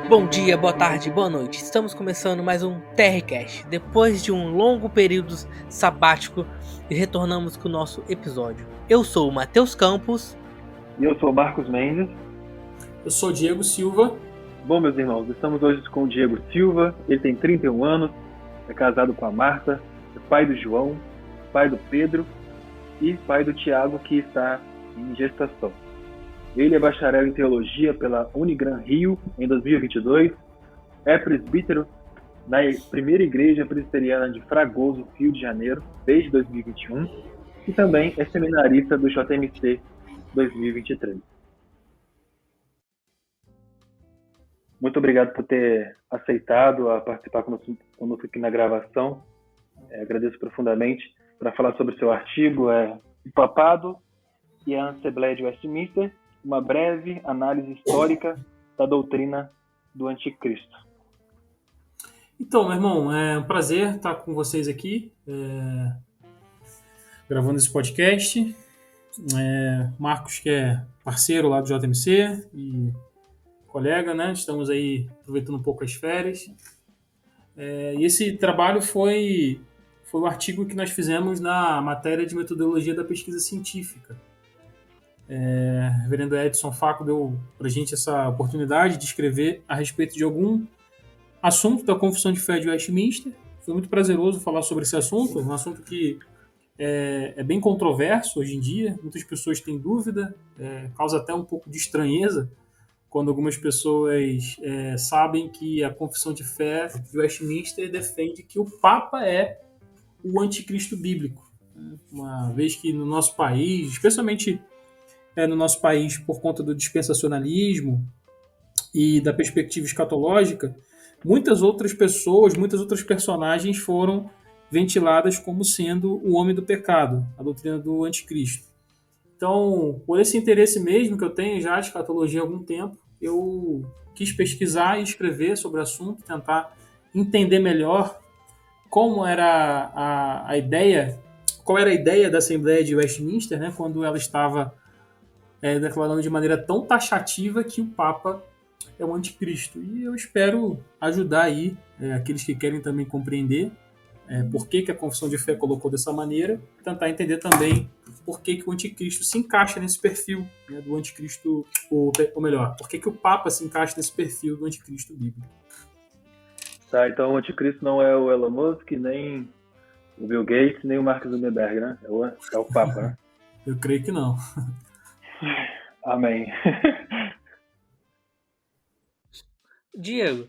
Bom dia, boa tarde, boa noite. Estamos começando mais um TRCast. Depois de um longo período sabático, retornamos com o nosso episódio. Eu sou o Matheus Campos. E eu sou o Marcos Mendes. Eu sou o Diego Silva. Bom, meus irmãos, estamos hoje com o Diego Silva. Ele tem 31 anos, é casado com a Marta, é pai do João, pai do Pedro e pai do Tiago, que está em gestação. Ele é bacharel em Teologia pela Unigran Rio, em 2022. É presbítero na Primeira Igreja Presbiteriana de Fragoso, Rio de Janeiro, desde 2021. E também é seminarista do JMC 2023. Muito obrigado por ter aceitado a participar conosco aqui na gravação. Agradeço profundamente para falar sobre o seu artigo, O Papado e a Assembleia de Westminster, uma breve análise histórica da doutrina do Anticristo. Então, meu irmão, é um prazer estar com vocês aqui, gravando esse podcast. Marcos, que é parceiro lá do JMC e colega, né? Estamos aí aproveitando um pouco as férias. E esse trabalho foi o artigo que nós fizemos na matéria de metodologia da pesquisa científica. O reverendo Edson Faco deu para a gente essa oportunidade de escrever a respeito de algum assunto da Confissão de Fé de Westminster. Foi muito prazeroso falar sobre esse assunto, um assunto que é bem controverso hoje em dia. Muitas pessoas têm dúvida, causa até um pouco de estranheza quando algumas pessoas sabem que a Confissão de Fé de Westminster defende que o Papa é o anticristo bíblico. Uma vez que no nosso país, especialmente no nosso país, por conta do dispensacionalismo e da perspectiva escatológica, muitas outras pessoas, muitas outras personagens foram ventiladas como sendo o homem do pecado, a doutrina do anticristo. Então, por esse interesse mesmo que eu tenho já de escatologia há algum tempo, eu quis pesquisar e escrever sobre o assunto, tentar entender melhor como era a ideia, qual era a ideia da Assembleia de Westminster, né, quando ela estava declarando de maneira tão taxativa que o Papa é o anticristo. E eu espero ajudar aí aqueles que querem também compreender por que a Confissão de Fé colocou dessa maneira, tentar entender também por que o anticristo se encaixa nesse perfil, né, do anticristo, ou melhor, por que o Papa se encaixa nesse perfil do anticristo bíblico. Tá, então o anticristo não é o Elon Musk, nem o Bill Gates, nem o Mark Zuckerberg, né? É o Papa, né? Eu creio que não. Amém. Diego,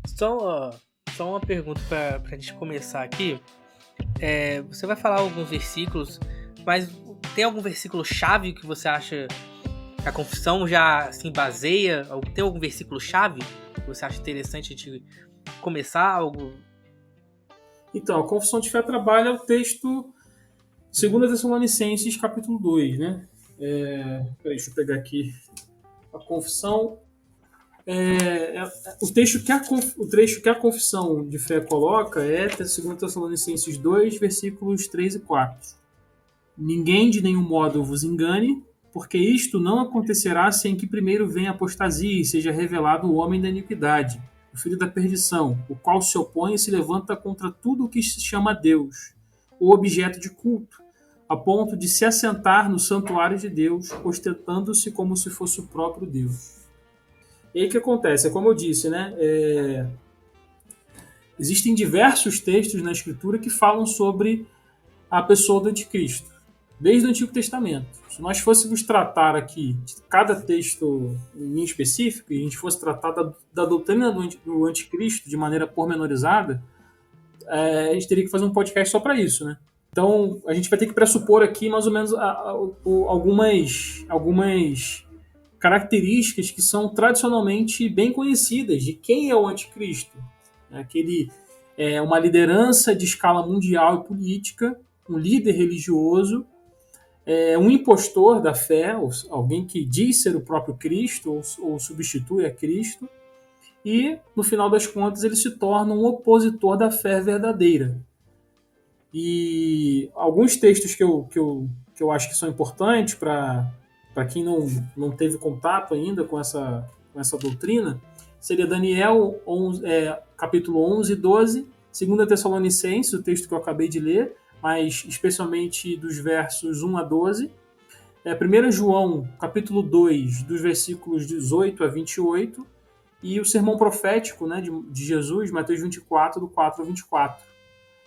só uma pergunta para a gente começar aqui. Você vai falar alguns versículos, mas tem algum versículo-chave que você acha que a confissão já se baseia? Tem algum versículo-chave que você acha interessante a gente começar algo? Então, a Confissão de Fé trabalha o texto 2 Tessalonicenses, capítulo 2, né? Deixa eu pegar aqui a confissão. O trecho que a Confissão de Fé coloca é 2 Tessalonicenses 2, versículos 3 e 4. Ninguém de nenhum modo vos engane, porque isto não acontecerá sem que primeiro venha a apostasia e seja revelado o homem da iniquidade, o filho da perdição, o qual se opõe e se levanta contra tudo o que se chama Deus, o objeto de culto, a ponto de se assentar no santuário de Deus, ostentando-se como se fosse o próprio Deus. E aí o que acontece? Como eu disse, né? Existem diversos textos na Escritura que falam sobre a pessoa do anticristo, desde o Antigo Testamento. Se nós fôssemos tratar aqui de cada texto em específico, e a gente fosse tratar da doutrina do anticristo de maneira pormenorizada, a gente teria que fazer um podcast só para isso, né? Então, a gente vai ter que pressupor aqui mais ou menos algumas características que são tradicionalmente bem conhecidas de quem é o anticristo. Aquele é uma liderança de escala mundial e política, um líder religioso, um impostor da fé, alguém que diz ser o próprio Cristo ou substitui a Cristo, e, no final das contas, ele se torna um opositor da fé verdadeira. E alguns textos que eu acho que são importantes para quem não teve contato ainda com essa doutrina seria Daniel 11, capítulo 11 e 12, 2 Tessalonicenses, o texto que eu acabei de ler, mas especialmente dos versos 1 a 12. 1 João, capítulo 2, dos versículos 18 a 28, e o sermão profético, né, de Jesus, Mateus 24, do 4 ao 24.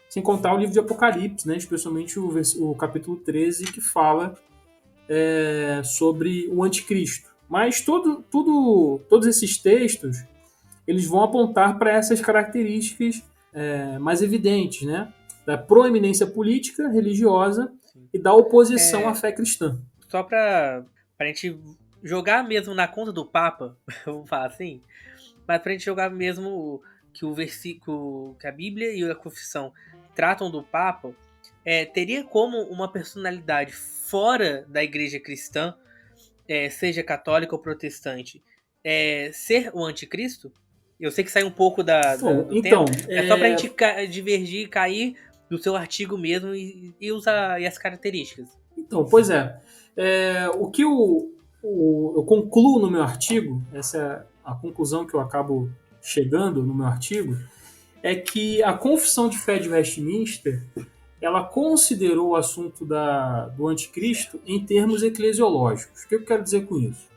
Sem contar o livro de Apocalipse, né, especialmente o capítulo 13, que fala sobre o anticristo. Mas todos esses textos, eles vão apontar para essas características mais evidentes, né, da proeminência política, religiosa e da oposição à fé cristã. Só pra gente jogar mesmo na conta do Papa, vamos falar assim, mas pra gente jogar mesmo que o versículo, que a Bíblia e a Confissão tratam do Papa, teria como uma personalidade fora da igreja cristã, seja católica ou protestante, ser o anticristo? Eu sei que sai um pouco do então, tempo. É só pra gente divergir e cair do seu artigo mesmo e usar as características. Então, pois é. O que eu concluo no meu artigo, essa é a conclusão que eu acabo chegando no meu artigo, é que a Confissão de Fé de Westminster, ela considerou o assunto do anticristo em termos eclesiológicos. O que eu quero dizer com isso?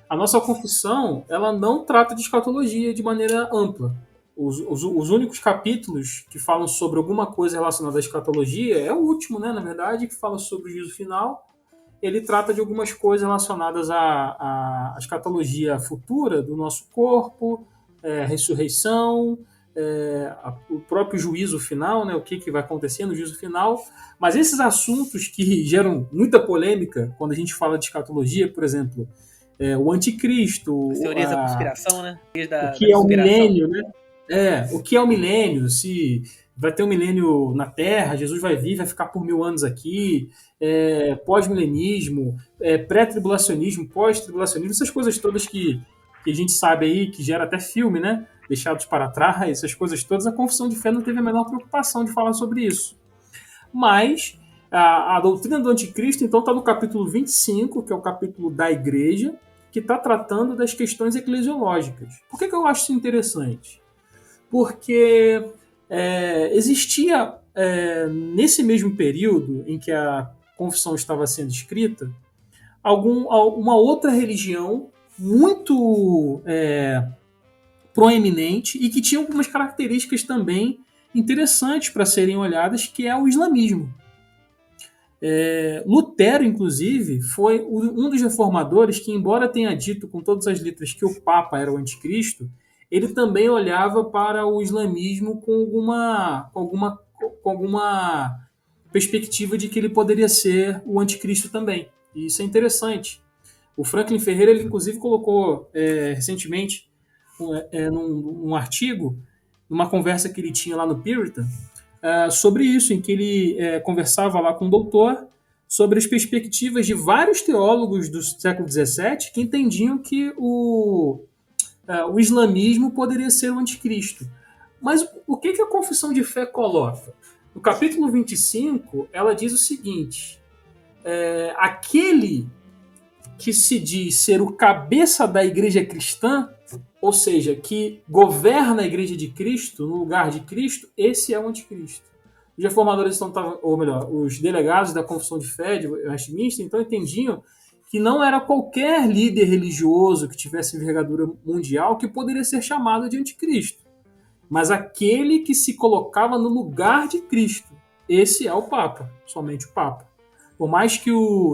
A nossa confissão, ela não trata de escatologia de maneira ampla. Os únicos capítulos que falam sobre alguma coisa relacionada à escatologia é o último, né, na verdade, que fala sobre o juízo final. Ele trata de algumas coisas relacionadas à escatologia futura do nosso corpo, ressurreição, o próprio juízo final, né, o que vai acontecer no juízo final. Mas esses assuntos que geram muita polêmica quando a gente fala de escatologia, por exemplo, o anticristo, as teorias da conspiração, né? O que é o milênio, né? O que é o milênio, se vai ter um milênio na Terra, Jesus vai vir, vai ficar por 1000 anos aqui, pós-milenismo, pré-tribulacionismo, pós-tribulacionismo, essas coisas todas que a gente sabe aí, que gera até filme, né? Deixados para trás, essas coisas todas, a Confissão de Fé não teve a menor preocupação de falar sobre isso. Mas a doutrina do anticristo, então, está no capítulo 25, que é o capítulo da igreja, que está tratando das questões eclesiológicas. Por que eu acho isso interessante? Porque existia, nesse mesmo período em que a confissão estava sendo escrita, uma outra religião muito proeminente e que tinha algumas características também interessantes para serem olhadas, que é o islamismo. Lutero, inclusive, foi um dos reformadores que, embora tenha dito com todas as letras que o Papa era o anticristo, ele também olhava para o islamismo com alguma perspectiva de que ele poderia ser o anticristo também. E isso é interessante. O Franklin Ferreira, ele inclusive colocou recentemente num artigo, numa conversa que ele tinha lá no Puritan, sobre isso, em que ele conversava lá com o doutor sobre as perspectivas de vários teólogos do século XVII que entendiam que o islamismo poderia ser o anticristo. Mas o que a Confissão de Fé coloca? No capítulo 25, ela diz o seguinte: aquele que se diz ser o cabeça da igreja cristã, ou seja, que governa a igreja de Cristo, no lugar de Cristo, esse é o anticristo. Os reformadores, ou melhor, os delegados da Confissão de Fé de Westminster, então entendiam que não era qualquer líder religioso que tivesse envergadura mundial que poderia ser chamado de anticristo, mas aquele que se colocava no lugar de Cristo. Esse é o Papa, somente o Papa. Por mais que um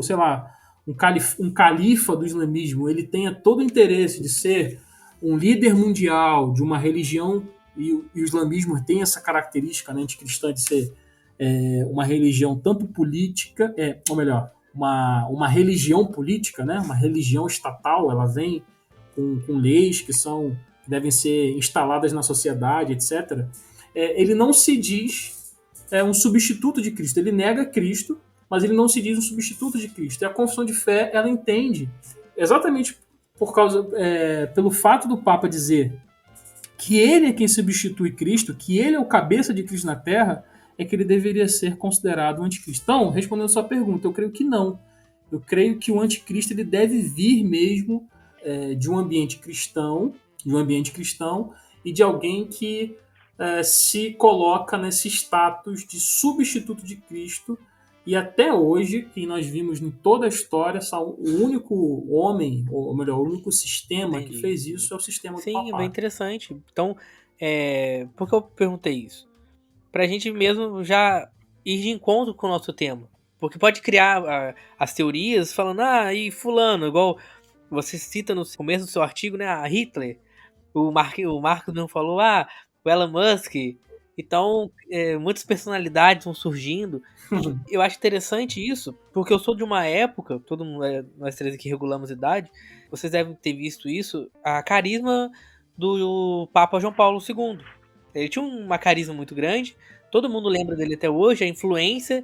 califa do islamismo ele tenha todo o interesse de ser um líder mundial de uma religião, e o islamismo tem essa característica, né, anticristã, de ser uma religião tanto política, ou melhor, uma religião política, né, uma religião estatal, ela vem com leis que devem ser instaladas na sociedade, etc. Ele não se diz um substituto de Cristo, ele nega Cristo, mas ele não se diz um substituto de Cristo. E a Confissão de Fé, ela entende, exatamente pelo fato do Papa dizer que ele é quem substitui Cristo, que ele é o cabeça de Cristo na Terra, é que ele deveria ser considerado um anticristo. Então, respondendo a sua pergunta, eu creio que não. Eu creio que o anticristo ele deve vir mesmo de um ambiente cristão, de um ambiente cristão e de alguém que se coloca nesse status de substituto de Cristo. E até hoje, que nós vimos em toda a história, só o único homem, ou melhor, o único sistema que Entendi. fez isso é o sistema do Sim, é bem papado. interessante. Então, por que eu perguntei isso? Pra gente mesmo já ir de encontro com o nosso tema. Porque pode criar as teorias falando, e fulano, igual você cita no começo do seu artigo, né, a Hitler. O Marcos não falou, o Elon Musk. Então, muitas personalidades vão surgindo. E eu acho interessante isso, porque eu sou de uma época, todo mundo, nós três aqui regulamos idade, vocês devem ter visto isso, a carisma do Papa João Paulo II. Ele tinha uma carisma muito grande, todo mundo lembra dele até hoje, a influência,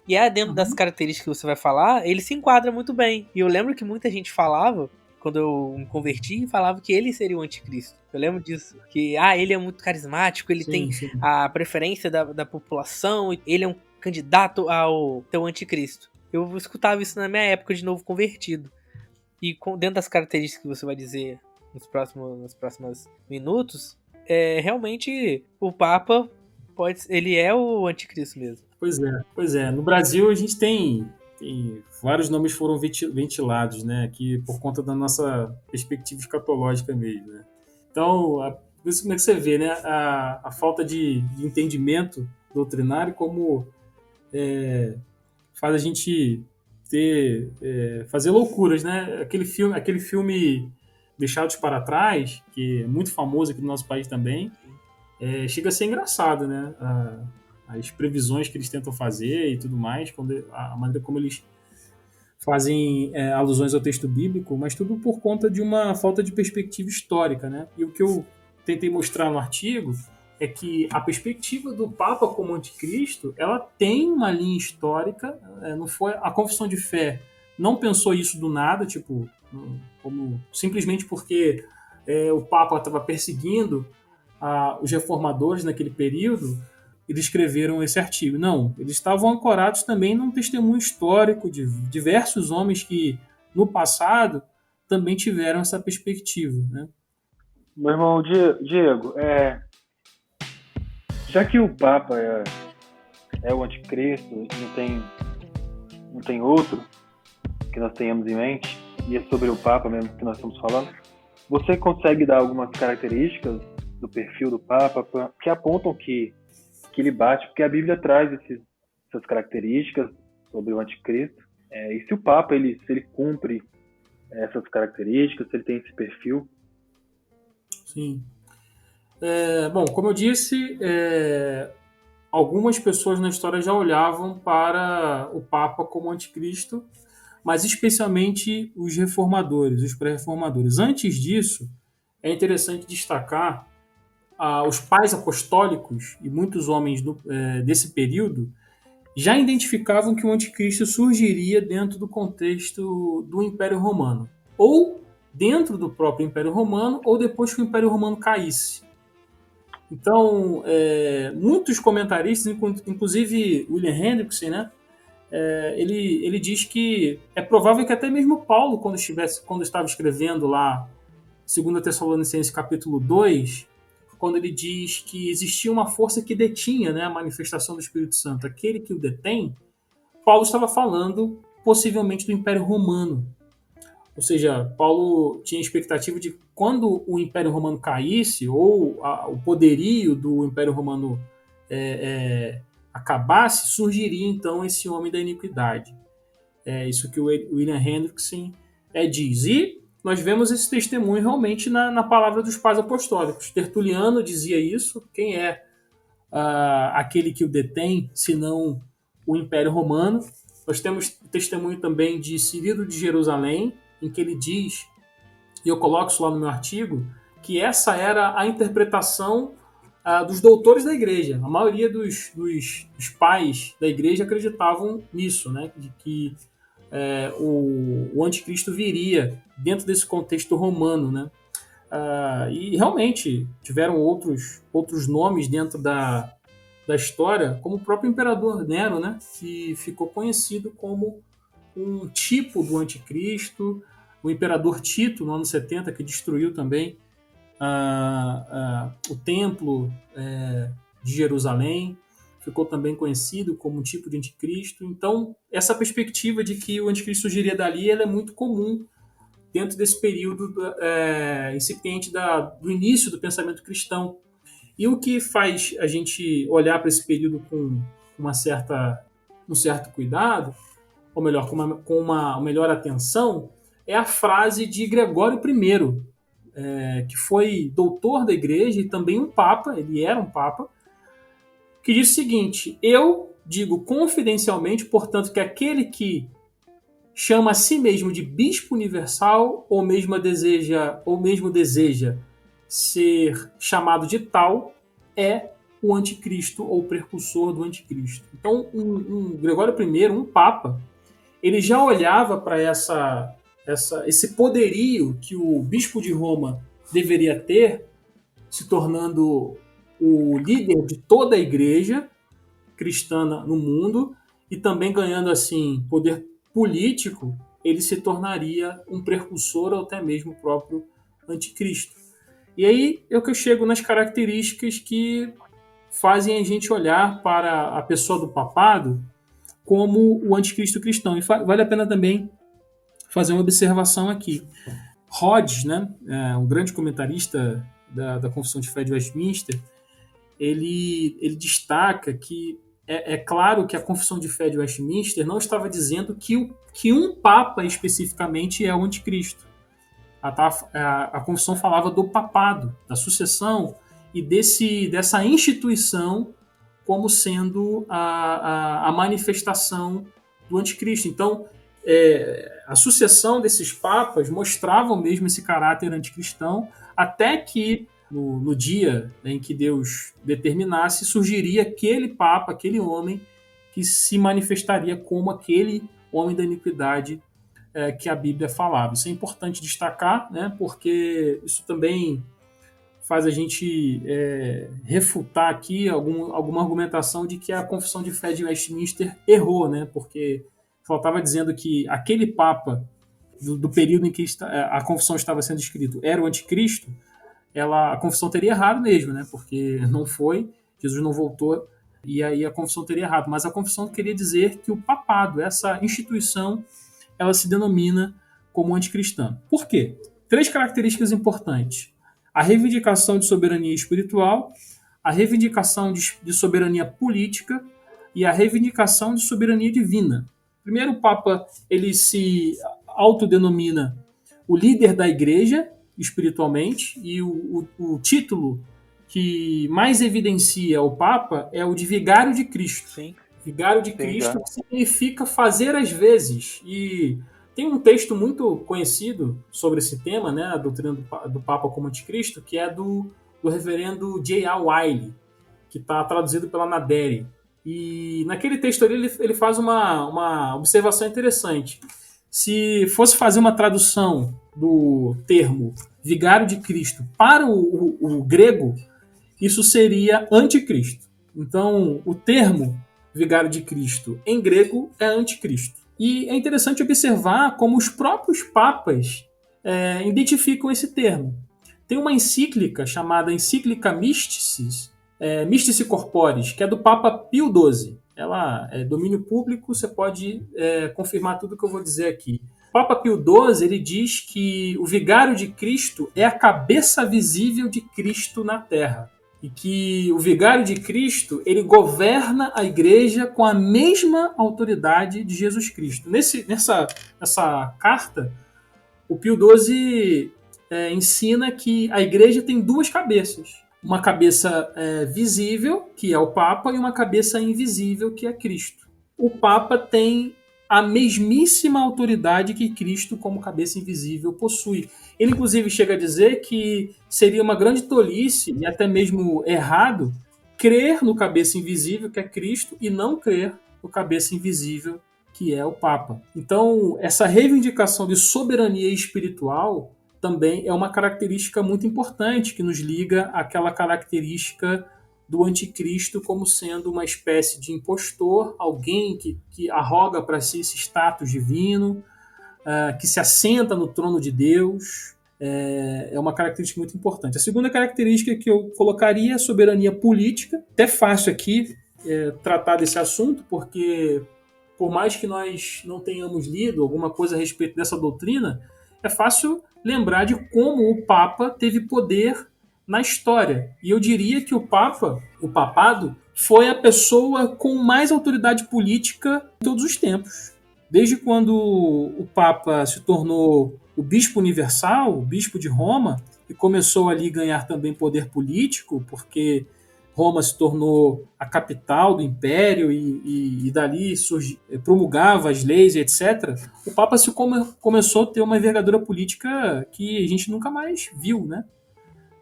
e dentro das características que você vai falar, ele se enquadra muito bem. E eu lembro que muita gente falava, quando eu me converti, falava que ele seria o anticristo. Eu lembro disso. Que, ele é muito carismático, ele tem Sim. a preferência da população, ele é um candidato ao anticristo. Eu escutava isso na minha época de novo convertido. E dentro das características que você vai dizer nos próximos minutos, realmente o Papa ele é o anticristo mesmo. Pois é. No Brasil a gente tem vários nomes foram ventilados, né? Aqui por conta da nossa perspectiva escatológica mesmo, né? Então, isso como é que você vê, né? A falta de entendimento doutrinário como faz a gente fazer loucuras, né? Aquele filme Deixados para Trás, que é muito famoso aqui no nosso país também, chega a ser engraçado, né? As previsões que eles tentam fazer e tudo mais, a maneira como eles fazem alusões ao texto bíblico, mas tudo por conta de uma falta de perspectiva histórica, né? E o que eu tentei mostrar no artigo é que a perspectiva do Papa como anticristo, ela tem uma linha histórica, não foi a confissão de fé não pensou isso do nada, tipo, como simplesmente porque o Papa estava perseguindo os reformadores naquele período, eles escreveram esse artigo. Não, eles estavam ancorados também num testemunho histórico de diversos homens que, no passado, também tiveram essa perspectiva, né? Meu irmão Diego, já que o Papa é o anticristo, não tem outro que nós tenhamos em mente, e é sobre o Papa mesmo que nós estamos falando, você consegue dar algumas características do perfil do Papa que apontam que ele bate, porque a Bíblia traz essas características sobre o anticristo, e se o Papa se ele cumpre essas características, se ele tem esse perfil? Sim. Bom, como eu disse, algumas pessoas na história já olhavam para o Papa como anticristo, mas especialmente os reformadores, os pré-reformadores. Antes disso, é interessante destacar os pais apostólicos e muitos homens desse período já identificavam que o anticristo surgiria dentro do contexto do Império Romano, ou dentro do próprio Império Romano, ou depois que o Império Romano caísse. Então, muitos comentaristas, inclusive William Hendrickson, né, ele diz que é provável que até mesmo Paulo, quando estava escrevendo lá 2 Tessalonicenses capítulo 2, quando ele diz que existia uma força que detinha, né, a manifestação do Espírito Santo, aquele que o detém, Paulo estava falando possivelmente do Império Romano. Ou seja, Paulo tinha expectativa de quando o Império Romano caísse, ou o poderio do Império Romano acabasse, surgiria então esse homem da iniquidade. É isso que o William Hendrickson diz. E nós vemos esse testemunho realmente na palavra dos pais apostólicos. Tertuliano dizia isso. Quem é aquele que o detém, senão o Império Romano? Nós temos testemunho também de Cirilo de Jerusalém, em que ele diz, e eu coloco isso lá no meu artigo, que essa era a interpretação dos doutores da igreja. A maioria dos pais da igreja acreditavam nisso, né? De que o anticristo viria dentro desse contexto romano, né? E realmente tiveram outros nomes dentro da história, como o próprio imperador Nero, né? Que ficou conhecido como um tipo do anticristo, o imperador Tito, no ano 70, que destruiu também o templo de Jerusalém, ficou também conhecido como um tipo de anticristo. Então, essa perspectiva de que o anticristo surgiria dali, ela é muito comum dentro desse período incipiente do início do pensamento cristão. E o que faz a gente olhar para esse período com um certo cuidado, ou melhor, com uma melhor atenção, é a frase de Gregório I, que foi doutor da igreja e também um papa, ele era um papa, que diz o seguinte: eu digo confidencialmente, portanto, que aquele que chama a si mesmo de bispo universal ou mesmo deseja ser chamado de tal é o anticristo ou precursor do anticristo. Então, um Gregório I, um papa, ele já olhava para esse poderio que o bispo de Roma deveria ter, se tornando o líder de toda a igreja cristã no mundo e também ganhando assim poder político, ele se tornaria um precursor ou até mesmo o próprio anticristo. E aí é que eu chego nas características que fazem a gente olhar para a pessoa do papado como o anticristo cristão. E vale a pena também fazer uma observação aqui. Rhodes, né, um grande comentarista da Confissão de Fé de Westminster, ele destaca que é claro que a Confissão de Fé de Westminster não estava dizendo que um papa especificamente é o anticristo. A Confissão falava do papado, da sucessão e dessa instituição como sendo a manifestação do anticristo. Então, a sucessão desses papas mostravam mesmo esse caráter anticristão, até que no dia em que Deus determinasse, surgiria aquele papa, aquele homem que se manifestaria como aquele homem da iniquidade que a Bíblia falava. Isso é importante destacar, né, porque isso também faz a gente refutar aqui alguma argumentação de que a Confissão de Fé de Westminster errou, né, porque ela estava dizendo que aquele papa do período em que a confissão estava sendo escrita era o anticristo. A confissão teria errado mesmo, né? Porque não foi, Jesus não voltou, e aí a confissão teria errado. Mas a confissão queria dizer que o papado, essa instituição, ela se denomina como anticristã. Por quê? 3 características importantes: a reivindicação de soberania espiritual, a reivindicação de soberania política e a reivindicação de soberania divina. Primeiro, o Papa ele se autodenomina o líder da igreja, espiritualmente, e o título que mais evidencia o Papa é o de Vigário de Cristo. Sim. Vigário de Cristo significa fazer às vezes. E tem um texto muito conhecido sobre esse tema, né, a doutrina do Papa como anticristo, que é do reverendo J.A. Wylie, que está traduzido pela Naderi. E naquele texto ali ele faz uma observação interessante. Se fosse fazer uma tradução do termo vigário de Cristo para o grego, isso seria anticristo. Então, o termo vigário de Cristo em grego é anticristo. E é interessante observar como os próprios papas identificam esse termo. Tem uma encíclica chamada Encíclica Mystici Corporis, que é do Papa Pio XII. Ela é domínio público, você pode confirmar tudo que eu vou dizer aqui. O Papa Pio XII ele diz que o vigário de Cristo é a cabeça visível de Cristo na Terra. E que o vigário de Cristo ele governa a igreja com a mesma autoridade de Jesus Cristo. Nessa carta, o Pio XII ensina que a igreja tem 2 cabeças. Uma cabeça visível, que é o Papa, e uma cabeça invisível, que é Cristo. O Papa tem a mesmíssima autoridade que Cristo, como cabeça invisível, possui. Ele, inclusive, chega a dizer que seria uma grande tolice, e até mesmo errado, crer no cabeça invisível, que é Cristo, e não crer no cabeça invisível, que é o Papa. Então, essa reivindicação de soberania espiritual também é uma característica muito importante que nos liga àquela característica do anticristo como sendo uma espécie de impostor, alguém que arroga para si esse status divino, que se assenta no trono de Deus, é uma característica muito importante. A segunda característica que eu colocaria é a soberania política. Até fácil aqui tratar desse assunto, porque por mais que nós não tenhamos lido alguma coisa a respeito dessa doutrina, é fácil lembrar de como o Papa teve poder na história. E eu diria que o papado, foi a pessoa com mais autoridade política em todos os tempos. Desde quando o Papa se tornou o bispo universal, o bispo de Roma, e começou ali a ganhar também poder político, porque Roma se tornou a capital do império e dali promulgava as leis, etc. O Papa começou a ter uma envergadura política que a gente nunca mais viu, né?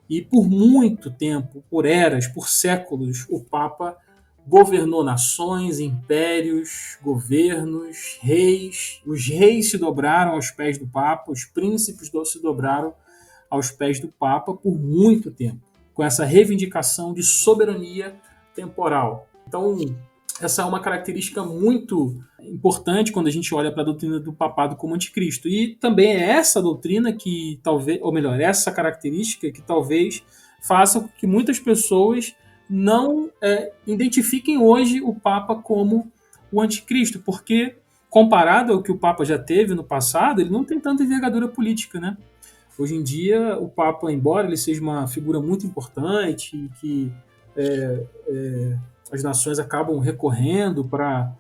E por muito tempo, por eras, por séculos, o Papa governou nações, impérios, governos, reis. Os reis se dobraram aos pés do Papa, os príncipes se dobraram aos pés do Papa por muito tempo, com essa reivindicação de soberania temporal. Então, essa é uma característica muito importante quando a gente olha para a doutrina do papado como anticristo. E também é essa doutrina que talvez, ou melhor, essa característica que talvez faça com que muitas pessoas não identifiquem hoje o Papa como o anticristo, porque comparado ao que o Papa já teve no passado, ele não tem tanta envergadura política, né? Hoje em dia, o Papa, embora ele seja uma figura muito importante, que as nações acabam recorrendo para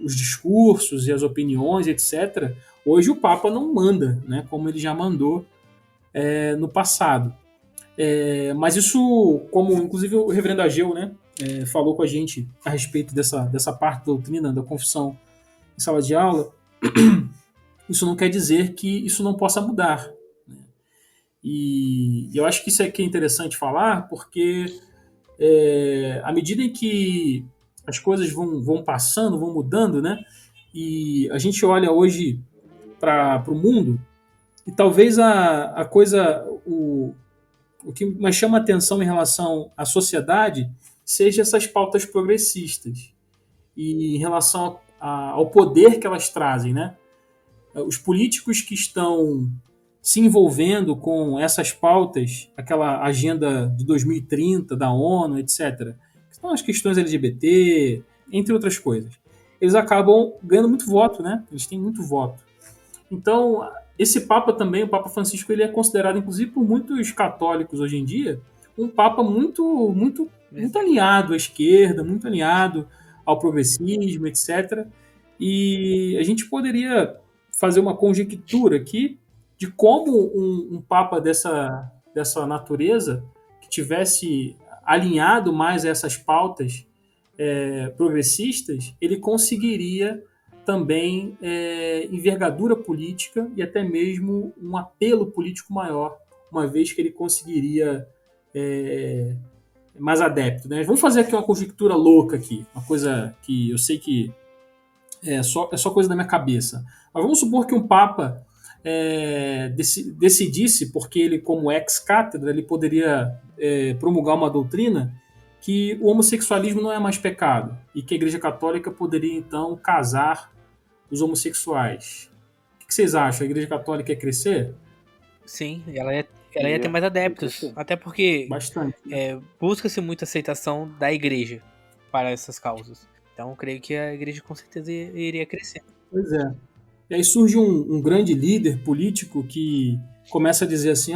os discursos e as opiniões, etc., hoje o Papa não manda, né, como ele já mandou no passado. Mas isso, como inclusive o reverendo Ageu, né, falou com a gente a respeito dessa parte da doutrina da confissão em sala de aula, isso não quer dizer que isso não possa mudar. Né? E eu acho que isso aqui é interessante falar, porque à medida em que as coisas vão passando, vão mudando, né? E a gente olha hoje para o mundo, e talvez a coisa, o que mais chama atenção em relação à sociedade seja essas pautas progressistas e em relação ao poder que elas trazem, né? Os políticos que estão se envolvendo com essas pautas, aquela agenda de 2030 da ONU, etc., que são as questões LGBT, entre outras coisas, eles acabam ganhando muito voto, né? Eles têm muito voto. Então, esse Papa também, o Papa Francisco, ele é considerado, inclusive por muitos católicos hoje em dia, um Papa muito, muito, muito alinhado à esquerda, muito alinhado ao progressismo, etc. E a gente poderia fazer uma conjectura aqui de como um Papa dessa natureza, que tivesse alinhado mais a essas pautas progressistas, ele conseguiria também envergadura política e até mesmo um apelo político maior, uma vez que ele conseguiria mais adepto. Né? Vamos fazer aqui uma conjectura louca aqui, uma coisa que eu sei que é só coisa da minha cabeça. Mas vamos supor que um Papa decidisse, porque ele, como ex-cátedra, ele poderia promulgar uma doutrina que o homossexualismo não é mais pecado e que a Igreja Católica poderia, então, casar os homossexuais. O que vocês acham? A Igreja Católica ia crescer? Sim, ela ia ter mais adeptos, até porque busca-se muita aceitação da Igreja para essas causas. Então, creio que a Igreja com certeza iria crescer. Pois é. E aí surge um grande líder político que começa a dizer assim,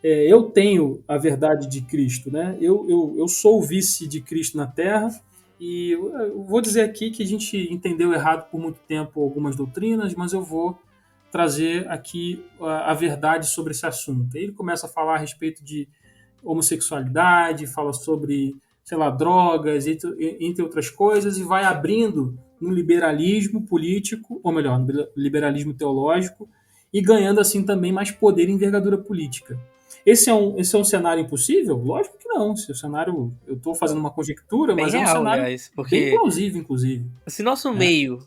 eu tenho a verdade de Cristo, né? Eu sou o vice de Cristo na Terra e eu vou dizer aqui que a gente entendeu errado por muito tempo algumas doutrinas, mas eu vou trazer aqui a verdade sobre esse assunto. Aí ele começa a falar a respeito de homossexualidade, fala sobre, sei lá, drogas, entre outras coisas, e vai abrindo no liberalismo político, ou melhor, no liberalismo teológico, e ganhando assim também mais poder e envergadura política. Esse é um cenário impossível? Lógico que não. Esse cenário, eu estou fazendo uma conjectura, mas bem é um real, cenário aliás, porque bem plausível, inclusive. Se nosso meio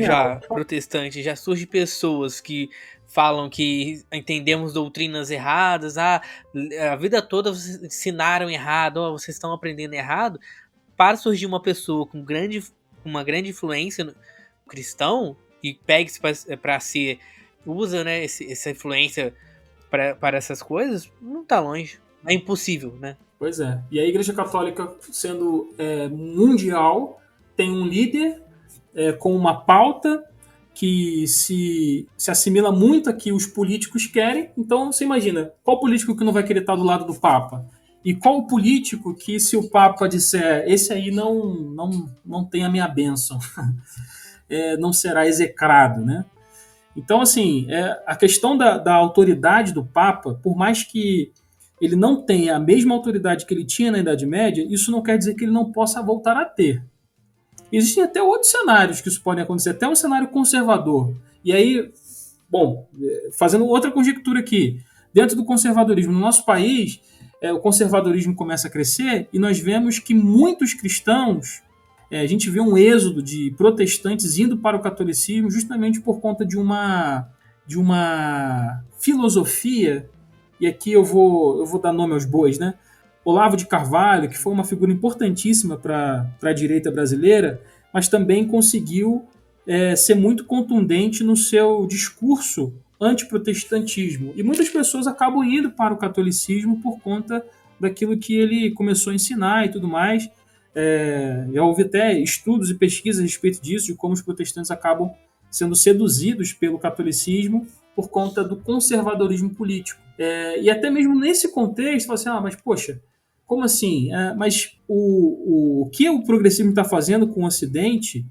já protestante, já surge pessoas que falam que entendemos doutrinas erradas, a vida toda vocês ensinaram errado, vocês estão aprendendo errado, para surgir uma pessoa com uma grande influência no cristão, e pega para si, usa, né, essa influência para essas coisas, não tá longe. É impossível, né? Pois é. E a Igreja Católica, sendo mundial, tem um líder com uma pauta que se assimila muito a que os políticos querem. Então, você imagina, qual político que não vai querer estar do lado do Papa? E qual político que, se o Papa disser esse aí não tem a minha bênção, não será execrado, né? Então, assim, a questão da autoridade do Papa, por mais que ele não tenha a mesma autoridade que ele tinha na Idade Média, isso não quer dizer que ele não possa voltar a ter. Existem até outros cenários que isso pode acontecer, até um cenário conservador. E aí, bom, fazendo outra conjectura aqui, dentro do conservadorismo no nosso país, o conservadorismo começa a crescer e nós vemos que muitos cristãos, a gente vê um êxodo de protestantes indo para o catolicismo justamente por conta de uma filosofia, e aqui eu vou dar nome aos bois, né? Olavo de Carvalho, que foi uma figura importantíssima para a direita brasileira, mas também conseguiu ser muito contundente no seu discurso antiprotestantismo. E muitas pessoas acabam indo para o catolicismo por conta daquilo que ele começou a ensinar e tudo mais. Já houve até estudos e pesquisas a respeito disso, de como os protestantes acabam sendo seduzidos pelo catolicismo por conta do conservadorismo político. E até mesmo nesse contexto, você fala assim, mas poxa, como assim? Mas o que o progressismo está fazendo com o Ocidente,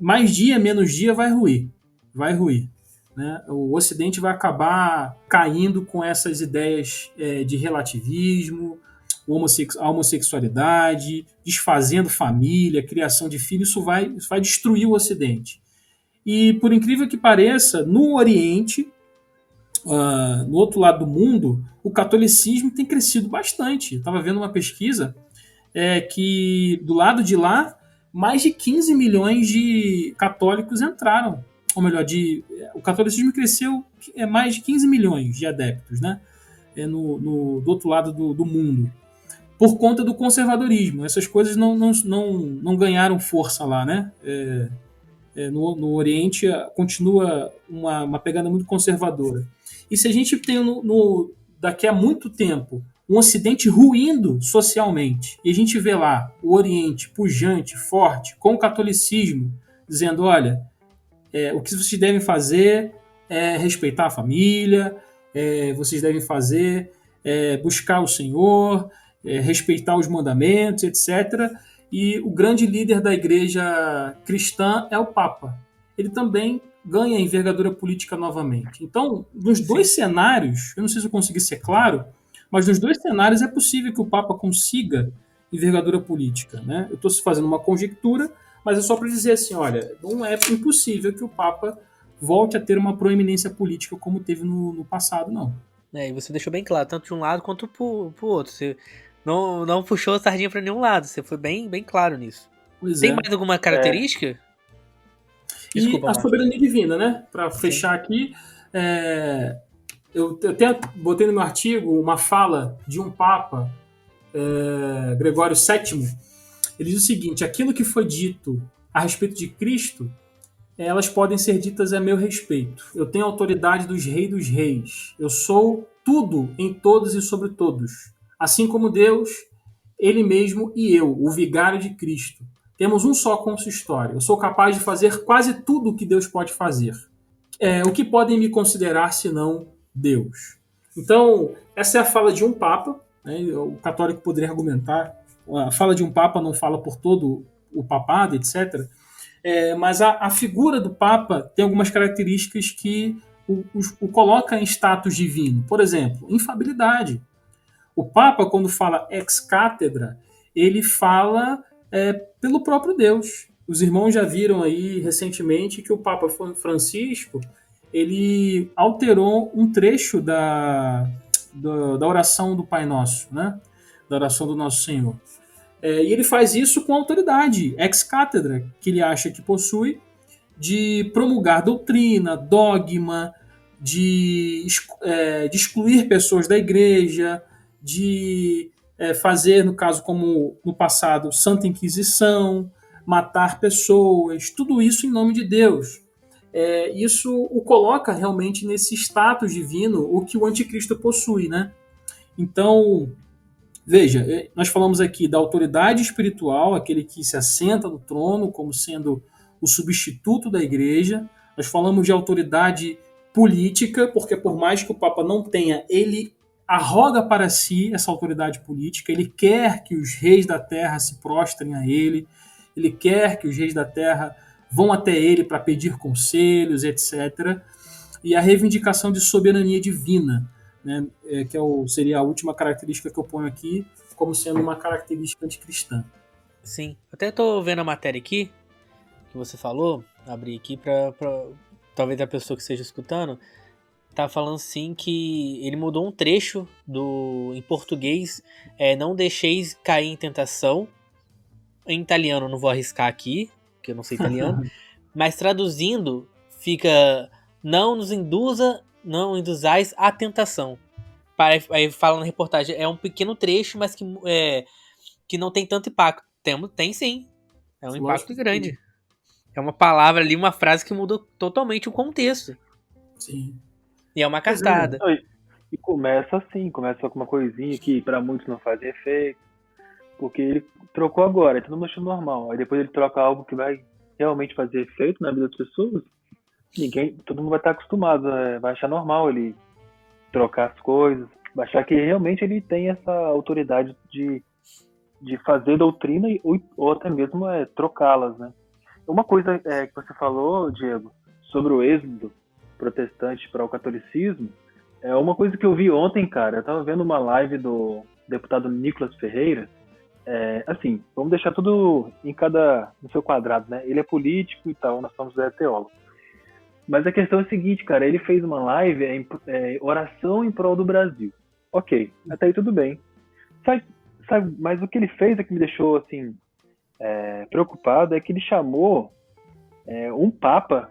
mais dia, menos dia, vai ruir. Vai ruir. Né? O Ocidente vai acabar caindo com essas ideias de relativismo, a homossexualidade, desfazendo família, criação de filhos, isso vai destruir o Ocidente. E, por incrível que pareça, no Oriente, no outro lado do mundo, o catolicismo tem crescido bastante. Eu estava vendo uma pesquisa que, do lado de lá, mais de 15 milhões de católicos entraram. Ou melhor, o catolicismo cresceu mais de 15 milhões de adeptos, né? Do outro lado do mundo. Por conta do conservadorismo. Essas coisas não ganharam força lá, né? No Oriente continua uma pegada muito conservadora. E se a gente tem daqui a muito tempo um Ocidente ruindo socialmente, e a gente vê lá o Oriente pujante, forte, com o catolicismo, dizendo, olha, o que vocês devem fazer é respeitar a família, vocês devem fazer buscar o Senhor, respeitar os mandamentos, etc., e o grande líder da igreja cristã é o Papa. Ele também ganha envergadura política novamente. Então, nos dois cenários, eu não sei se eu consegui ser claro, mas nos dois cenários é possível que o Papa consiga envergadura política. Né? Eu estou fazendo uma conjectura, mas é só para dizer assim, olha, não é impossível que o Papa volte a ter uma proeminência política como teve no passado, não. E você deixou bem claro, tanto de um lado quanto pro outro. Você não puxou a sardinha para nenhum lado, você foi bem, bem claro nisso. Tem mais alguma característica? Desculpa, e a soberania divina, né? Para fechar aqui, eu até botei no meu artigo uma fala de um Papa, Gregório VII. Ele diz o seguinte: aquilo que foi dito a respeito de Cristo, elas podem ser ditas a meu respeito. Eu tenho a autoridade dos reis. Eu sou tudo em todos e sobre todos. Assim como Deus, Ele mesmo e eu, o vigário de Cristo. Temos um só consistório. Eu sou capaz de fazer quase tudo o que Deus pode fazer. O que podem me considerar senão Deus? Então, essa é a fala de um Papa. Né? O católico poderia argumentar. A fala de um Papa não fala por todo o papado, etc. Mas a figura do Papa tem algumas características que o coloca em status divino. Por exemplo, infabilidade. O Papa, quando fala ex cátedra, ele fala pelo próprio Deus. Os irmãos já viram aí recentemente que o Papa Francisco ele alterou um trecho da oração do Pai Nosso, né? Da oração do Nosso Senhor. E ele faz isso com autoridade, ex cátedra, que ele acha que possui, de promulgar doutrina, dogma, de excluir pessoas da igreja, de fazer, no caso como no passado, Santa Inquisição, matar pessoas, tudo isso em nome de Deus. isso o coloca realmente nesse status divino, o que o anticristo possui, né? Então, veja, nós falamos aqui da autoridade espiritual, aquele que se assenta no trono como sendo o substituto da igreja. Nós falamos de autoridade política, porque por mais que o Papa não tenha, ele arroga para si essa autoridade política, ele quer que os reis da terra se prostrem a ele quer que os reis da terra vão até ele para pedir conselhos, etc. E a reivindicação de soberania divina, né, que seria a última característica que eu ponho aqui como sendo uma característica anticristã. Sim. Até tô vendo a matéria aqui que você falou, abri aqui pra talvez a pessoa que esteja escutando, tá falando sim que ele mudou um trecho em português, não deixeis cair em tentação. Em italiano não vou arriscar aqui, porque eu não sei italiano, mas traduzindo fica não induzais à tentação. Aí fala na reportagem, é um pequeno trecho, mas que não tem tanto impacto. Tem sim, é um impacto grande. Sim. É uma palavra ali, uma frase que muda totalmente o contexto. Sim. E é uma cartada. E começa assim, começa com uma coisinha que para muitos não faz efeito, porque ele trocou agora, é tudo achando normal. Aí depois ele troca algo que vai realmente fazer efeito na vida das pessoas, todo mundo vai estar acostumado, vai achar normal ele trocar as coisas, vai achar que realmente ele tem essa autoridade de fazer doutrina ou até mesmo trocá-las, né? Uma coisa que você falou, Diego, sobre o êxodo protestante para o catolicismo, é uma coisa que eu vi ontem, cara. Eu tava vendo uma live do deputado Nicolas Ferreira. Assim, vamos deixar tudo no seu quadrado, né? Ele é político e tal, nós somos teólogos. Mas a questão é a seguinte, cara, ele fez uma live, oração em prol do Brasil. Ok, até aí tudo bem. Sabe, mas o que ele fez que me deixou, assim, preocupado, é que ele chamou um papa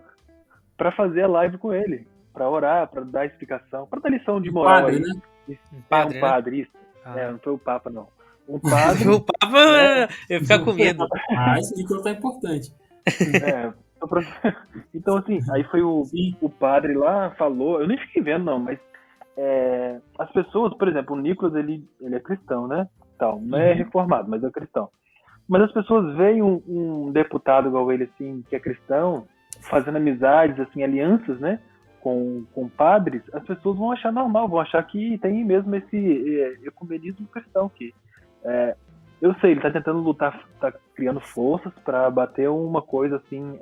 para fazer a live com ele, para orar, para dar explicação, para dar lição de moral. Padre, aí. Né? Um padre, isso. Não foi o papa, não. Um padre. O papa, eu ficar com medo. Esse Nicolas tá importante. Então, assim, aí foi o padre lá, falou, eu nem fiquei vendo, não, mas as pessoas, por exemplo, o Nicolas, ele é cristão, né? Tal, não é reformado, mas é cristão. Mas as pessoas veem um deputado igual ele, assim, que é cristão, fazendo amizades, assim, alianças, né, com padres, as pessoas vão achar normal, vão achar que tem mesmo esse ecumenismo cristão que eu sei, ele está tentando lutar, está criando forças para bater uma coisa assim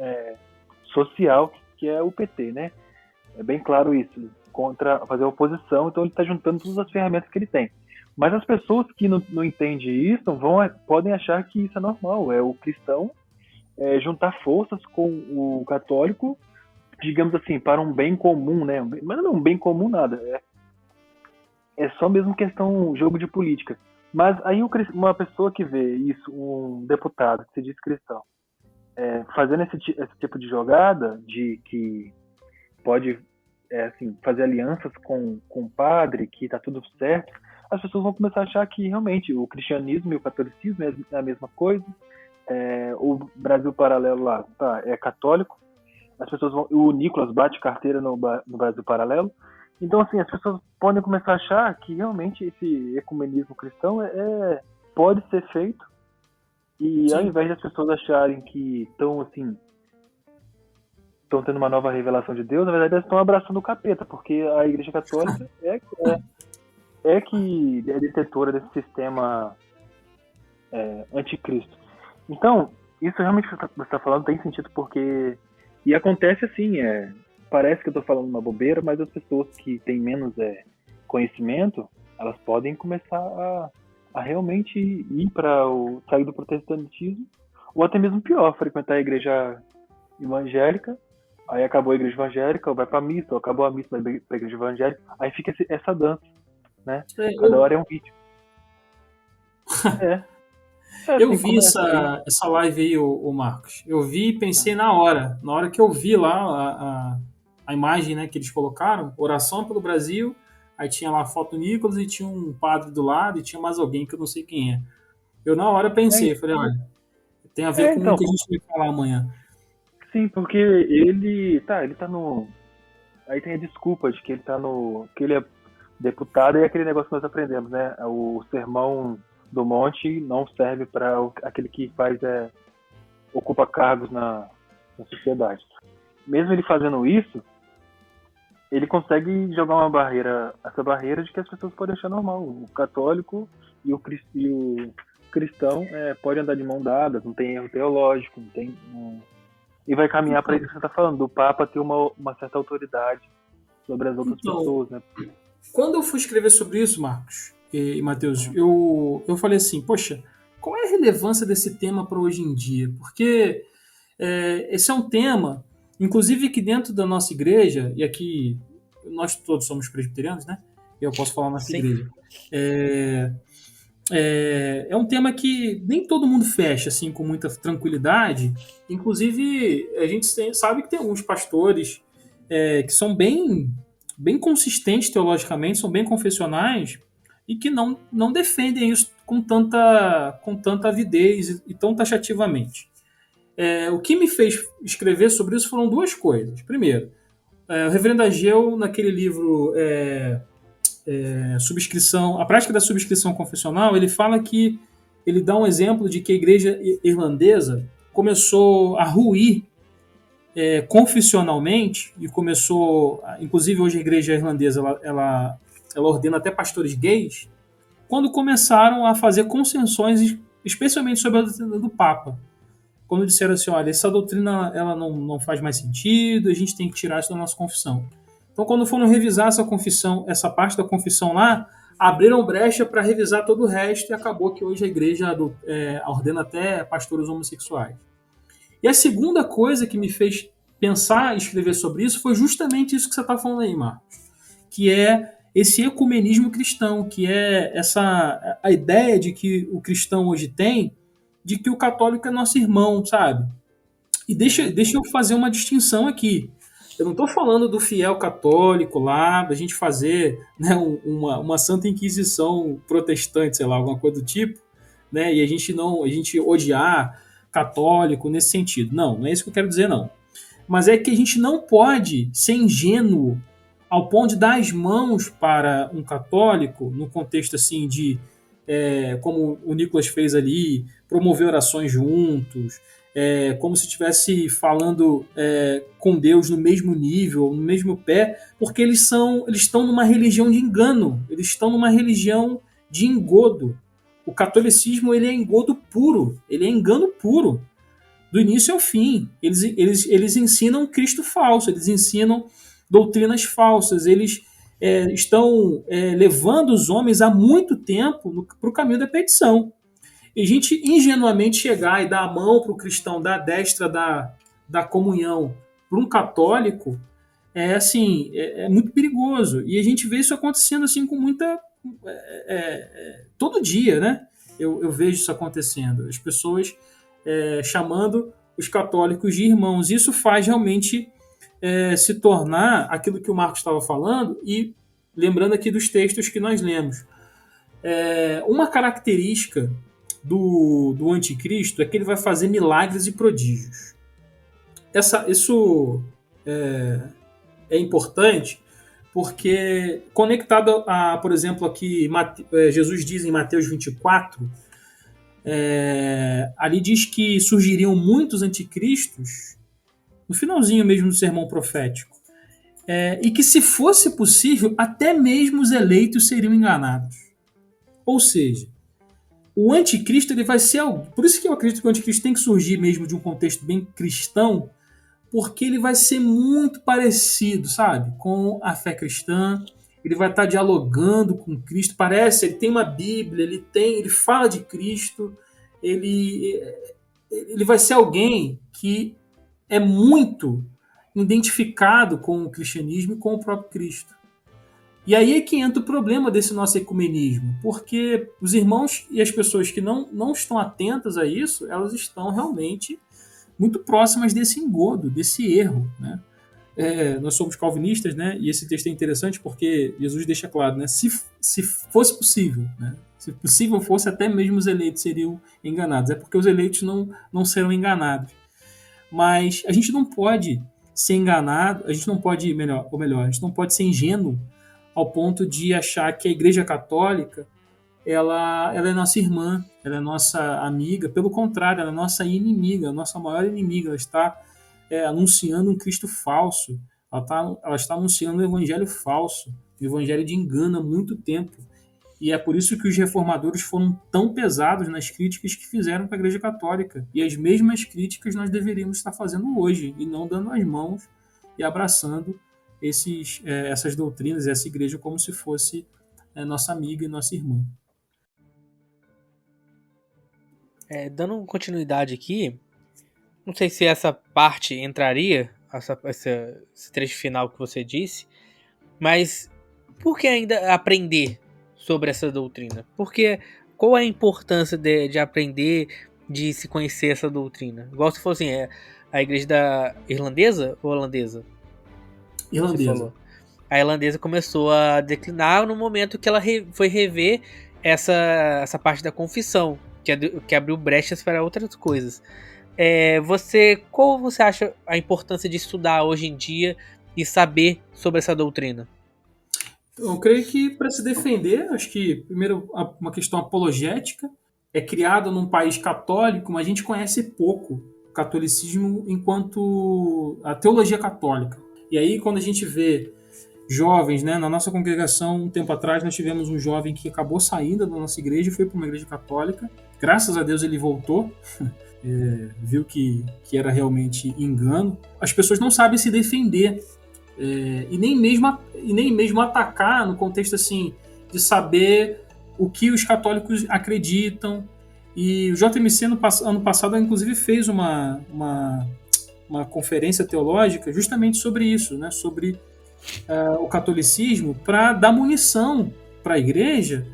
social, que é o PT, né? É bem claro isso, fazer oposição, então ele está juntando todas as ferramentas que ele tem. Mas as pessoas que não entendem isso podem achar que isso é normal, é o cristão juntar forças com o católico, digamos assim, para um bem comum, né? Mas não é um bem comum nada, é só mesmo questão, jogo de política. Mas aí uma pessoa que vê isso, um deputado que se diz cristão, fazendo esse tipo de jogada, de que pode assim, fazer alianças com o padre, que está tudo certo, as pessoas vão começar a achar que realmente o cristianismo e o catolicismo é a mesma coisa. O Brasil Paralelo lá é católico, as pessoas o Nicolas bate carteira no Brasil Paralelo. Então, assim, as pessoas podem começar a achar que realmente esse ecumenismo cristão pode ser feito, e Sim. Ao invés das pessoas acharem que estão tendo uma nova revelação de Deus, na verdade elas estão abraçando o capeta, porque a Igreja Católica que é detetora desse sistema anticristo. Então, isso realmente que você está falando tem sentido, porque... E acontece assim, parece que eu estou falando uma bobeira, mas as pessoas que têm menos conhecimento, elas podem começar a realmente ir para sair do protestantismo, ou até mesmo pior, frequentar a igreja evangélica, aí acabou a igreja evangélica, ou vai para a missa, ou acabou a missa, vai para a igreja evangélica, aí fica essa dança, né? Cada hora é um vídeo. Eu vi essa live aí, o Marcos. Eu vi e pensei na hora que eu vi lá a imagem, né, que eles colocaram, oração pelo Brasil, aí tinha lá a foto do Nicolas e tinha um padre do lado e tinha mais alguém que eu não sei quem é. Eu na hora pensei, falei, olha, tem a ver com o que a gente vai falar amanhã. Sim, porque ele tá no. Aí tem a desculpa de que ele tá no. Que ele é deputado e aquele negócio que nós aprendemos, né? O sermão do monte não serve para aquele que ocupa cargos na sociedade. Mesmo ele fazendo isso, ele consegue jogar essa barreira de que as pessoas podem achar normal. O católico e o cristão pode andar de mão dadas, não tem erro teológico, não tem. E vai caminhar para isso que você está falando, do Papa ter uma certa autoridade sobre as outras pessoas, né? Quando eu fui escrever sobre isso, Marcos e Matheus, eu falei assim, poxa, qual é a relevância desse tema para hoje em dia? Porque esse é um tema, inclusive que dentro da nossa igreja, e aqui nós todos somos presbiterianos, né? Eu posso falar nossa igreja. É um tema que nem todo mundo fecha assim com muita tranquilidade. Inclusive, a gente sabe que tem alguns pastores que são bem consistentes teologicamente, são bem confessionais e que não defendem isso com tanta avidez e tão taxativamente. O que me fez escrever sobre isso foram duas coisas. Primeiro, o reverendo Ageu, naquele livro Subscrição, a prática da subscrição confessional, ele fala que ele dá um exemplo de que a igreja irlandesa começou a ruir confessionalmente e começou, inclusive hoje a igreja irlandesa ela ordena até pastores gays, quando começaram a fazer concessões, especialmente sobre a doutrina do Papa. Quando disseram assim, olha, essa doutrina ela não faz mais sentido, a gente tem que tirar isso da nossa confissão. Então, quando foram revisar essa parte da confissão lá, abriram brecha para revisar todo o resto e acabou que hoje a igreja ordena até pastores homossexuais. E a segunda coisa que me fez pensar e escrever sobre isso foi justamente isso que você está falando aí, Marcos, que é esse ecumenismo cristão, que é a ideia de que o cristão hoje tem de que o católico é nosso irmão, sabe? E deixa eu fazer uma distinção aqui. Eu não estou falando do fiel católico lá, da gente fazer, né, uma santa inquisição protestante, sei lá, alguma coisa do tipo, né, e a gente odiar católico nesse sentido. Não é isso que eu quero dizer, não. Mas é que a gente não pode ser ingênuo ao ponto de dar as mãos para um católico, no contexto assim de, como o Nicolas fez ali, promover orações juntos, como se estivesse falando com Deus no mesmo nível, no mesmo pé, porque eles estão numa religião de engano, eles estão numa religião de engodo. O catolicismo ele é engodo puro, ele é engano puro, do início ao fim. Eles ensinam Cristo falso, eles ensinam doutrinas falsas, eles estão levando os homens há muito tempo para o caminho da perdição. E a gente ingenuamente chegar e dar a mão para o cristão, dar a destra da comunhão para um católico, é muito perigoso. E a gente vê isso acontecendo assim com muita... todo dia, né? Eu vejo isso acontecendo. As pessoas chamando os católicos de irmãos. Isso faz realmente se tornar aquilo que o Marcos estava falando e lembrando aqui dos textos que nós lemos. Uma característica do anticristo é que ele vai fazer milagres e prodígios. Isso é importante porque, conectado a, por exemplo, aqui Jesus diz em Mateus 24, ali diz que surgiriam muitos anticristos, no finalzinho mesmo do sermão profético, e que, se fosse possível, até mesmo os eleitos seriam enganados. Ou seja, o anticristo ele vai ser algo. Por isso que eu acredito que o anticristo tem que surgir mesmo de um contexto bem cristão, porque ele vai ser muito parecido, sabe, com a fé cristã. Ele vai estar dialogando com Cristo. Ele tem uma Bíblia, ele fala de Cristo. Ele vai ser alguém que é muito identificado com o cristianismo e com o próprio Cristo. E aí é que entra o problema desse nosso ecumenismo, porque os irmãos e as pessoas que não estão atentas a isso, elas estão realmente muito próximas desse engodo, desse erro, né? Nós somos calvinistas, né? E esse texto é interessante porque Jesus deixa claro, né? Se fosse possível, né? Se possível fosse, até mesmo os eleitos seriam enganados. É porque os eleitos não serão enganados. mas a gente não pode ser enganado, a gente não pode, a gente não pode ser ingênuo ao ponto de achar que a Igreja Católica ela é nossa irmã, ela é nossa amiga. Pelo contrário, ela é nossa inimiga, a nossa maior inimiga. Ela está anunciando um Cristo falso, ela está anunciando um evangelho falso, um evangelho de engano há muito tempo. E é por isso que os reformadores foram tão pesados nas críticas que fizeram com a Igreja Católica. E as mesmas críticas nós deveríamos estar fazendo hoje, e não dando as mãos e abraçando essas doutrinas, essa igreja como se fosse nossa amiga e nossa irmã. Dando continuidade aqui, não sei se essa parte entraria, esse trecho final que você disse, mas por que ainda aprender sobre essa doutrina? Porque qual é a importância de aprender, de se conhecer essa doutrina? Igual se fosse a igreja da irlandesa ou holandesa? Irlandesa. A irlandesa começou a declinar no momento que ela foi rever essa parte da confissão, que abriu brechas para outras coisas. Qual você acha a importância de estudar hoje em dia e saber sobre essa doutrina? Eu creio que para se defender, acho que primeiro uma questão apologética. É criado num país católico, mas a gente conhece pouco o catolicismo enquanto a teologia católica. E aí quando a gente vê jovens, né, na nossa congregação, um tempo atrás nós tivemos um jovem que acabou saindo da nossa igreja e foi para uma igreja católica. Graças a Deus ele voltou. Viu que era realmente engano. As pessoas não sabem se defender e nem mesmo atacar no contexto assim de saber o que os católicos acreditam. E o JMC ano passado inclusive fez uma conferência teológica justamente sobre isso, né? Sobre o catolicismo, para dar munição para a igreja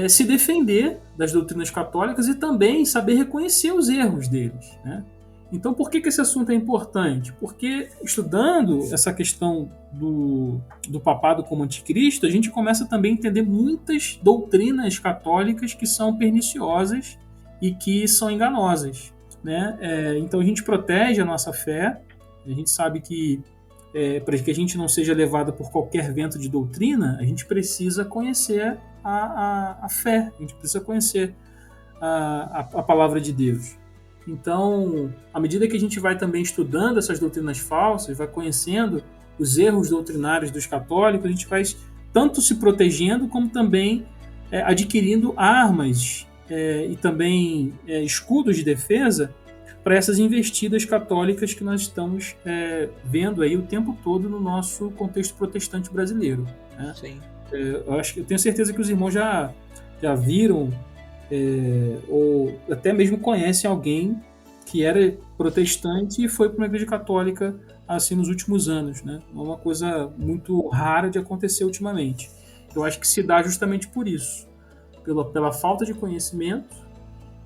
se defender das doutrinas católicas e também saber reconhecer os erros deles, né? Então, por que esse assunto é importante? Porque estudando essa questão do papado como anticristo, a gente começa também a entender muitas doutrinas católicas que são perniciosas e que são enganosas, né? Então, a gente protege a nossa fé, a gente sabe que para que a gente não seja levado por qualquer vento de doutrina, a gente precisa conhecer a fé, a gente precisa conhecer a palavra de Deus. Então, à medida que a gente vai também estudando essas doutrinas falsas, vai conhecendo os erros doutrinários dos católicos, a gente vai tanto se protegendo como também adquirindo armas e também escudos de defesa para essas investidas católicas que nós estamos vendo aí o tempo todo no nosso contexto protestante brasileiro, né? Sim. Eu tenho certeza que os irmãos já viram ou até mesmo conhecem alguém que era protestante e foi para uma igreja católica assim nos últimos anos, né? É uma coisa muito rara de acontecer ultimamente. Eu acho que se dá justamente por isso, pela falta de conhecimento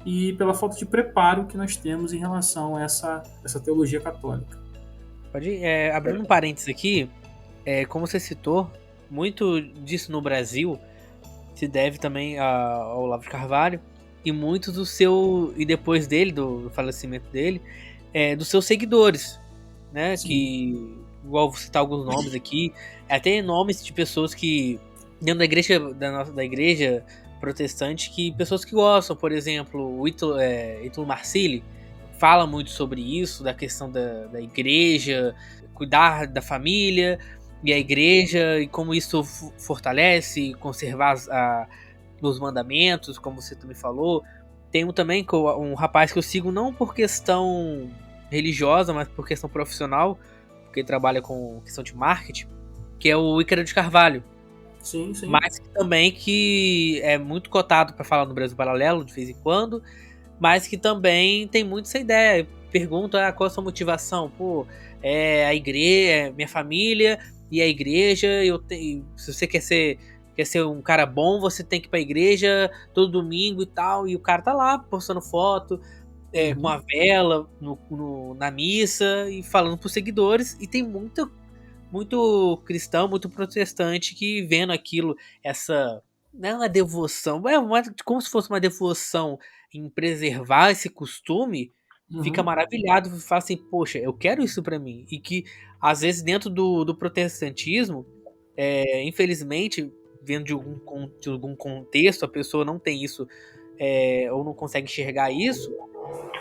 e pela falta de preparo que nós temos em relação a essa teologia católica. Pode abrindo um parênteses aqui, como você citou, muito disso no Brasil se deve também ao Olavo de Carvalho e muitos e depois dele, do falecimento dele, dos seus seguidores, né? Sim. Que, igual vou citar alguns nomes aqui, até nomes de pessoas que dentro da igreja da igreja protestante, que pessoas que gostam, por exemplo, o Ítalo Marcilli fala muito sobre isso, da questão da igreja, cuidar da família e a igreja, e como isso fortalece, conservar os mandamentos, como você também falou. Tem também um rapaz que eu sigo não por questão religiosa, mas por questão profissional, porque ele trabalha com questão de marketing, que é o Ícaro de Carvalho. Sim, sim. Mas também que é muito cotado para falar no Brasil Paralelo de vez em quando, mas que também tem muito essa ideia. Pergunta qual é a sua motivação. A igreja, minha família e a igreja. Se você quer ser um cara bom, você tem que ir pra igreja todo domingo e tal. E o cara tá lá postando foto com a vela na missa e falando pros seguidores. E tem muito cristão, muito protestante que vendo aquilo, não é uma devoção, como se fosse uma devoção em preservar esse costume, fica maravilhado e fala assim, poxa, eu quero isso pra mim. E que, às vezes, dentro do protestantismo, infelizmente, vendo de algum contexto, a pessoa não tem isso, ou não consegue enxergar isso,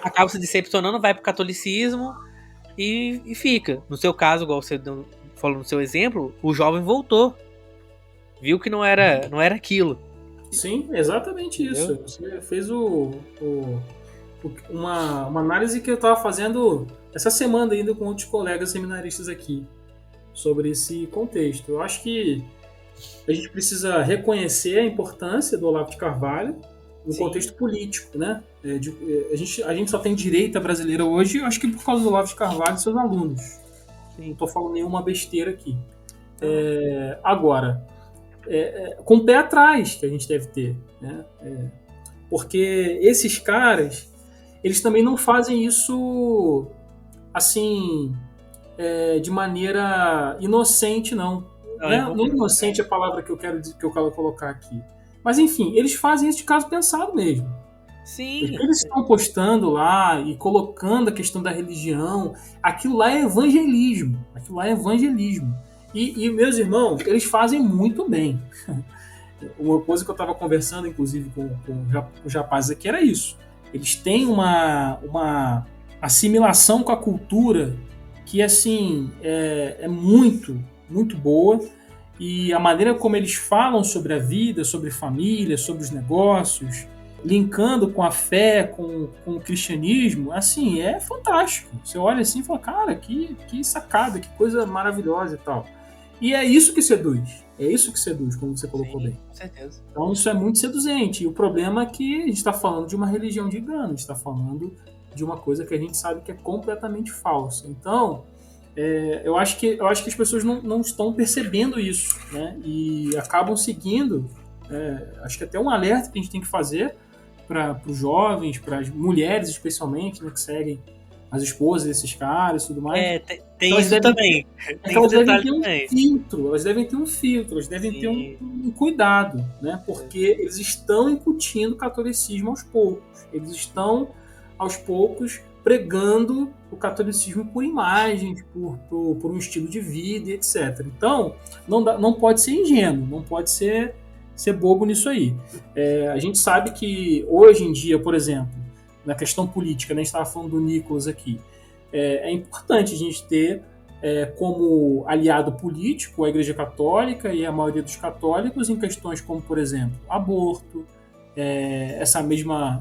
acaba se decepcionando, vai pro catolicismo e fica. No seu caso, igual você falou no seu exemplo, o jovem voltou. Viu que não era aquilo. Sim, exatamente isso. Entendeu? Você fez uma análise que eu estava fazendo essa semana ainda com outros colegas seminaristas aqui sobre esse contexto. Eu acho que a gente precisa reconhecer a importância do Olavo de Carvalho no Sim. contexto político, né? A gente só tem direita brasileira hoje, eu acho que por causa do Olavo de Carvalho e seus alunos. Sim. Não estou falando nenhuma besteira aqui. Agora, com o pé atrás que a gente deve ter, né? Porque esses caras, eles também não fazem isso assim de maneira inocente, não. Não inocente é a palavra que eu quero colocar aqui. Mas enfim, eles fazem isso de caso pensado mesmo. Sim. Eles estão postando lá e colocando a questão da religião. Aquilo lá é evangelismo. E meus irmãos, eles fazem muito bem. Uma coisa que eu estava conversando, inclusive, com os rapazes aqui era isso. Eles têm uma assimilação com a cultura que, assim, é muito, muito boa. E a maneira como eles falam sobre a vida, sobre família, sobre os negócios, linkando com a fé, com o cristianismo, assim, é fantástico. Você olha assim e fala, cara, que sacada, que coisa maravilhosa e tal. E é isso que seduz. Como você colocou. Sim, bem. Com certeza. Então isso é muito seduzente. E o problema é que a gente está falando de uma religião de engano, a gente está falando de uma coisa que a gente sabe que é completamente falsa. Então, eu acho que as pessoas não estão percebendo isso, né? E acabam seguindo. Acho que até um alerta que a gente tem que fazer para os jovens, para as mulheres especialmente, né, que seguem as esposas desses caras e tudo mais. Tem então, isso também. Elas devem ter um filtro, elas devem ter um cuidado, né? Porque eles estão incutindo o catolicismo aos poucos. Eles estão, aos poucos, pregando o catolicismo por imagens, por um estilo de vida, etc. Então, não pode ser ingênuo, não pode ser bobo nisso aí. A gente sabe que, hoje em dia, por exemplo, na questão política, né, a gente estava falando do Nicolas aqui, é importante a gente ter como aliado político a Igreja Católica e a maioria dos católicos em questões como, por exemplo, aborto,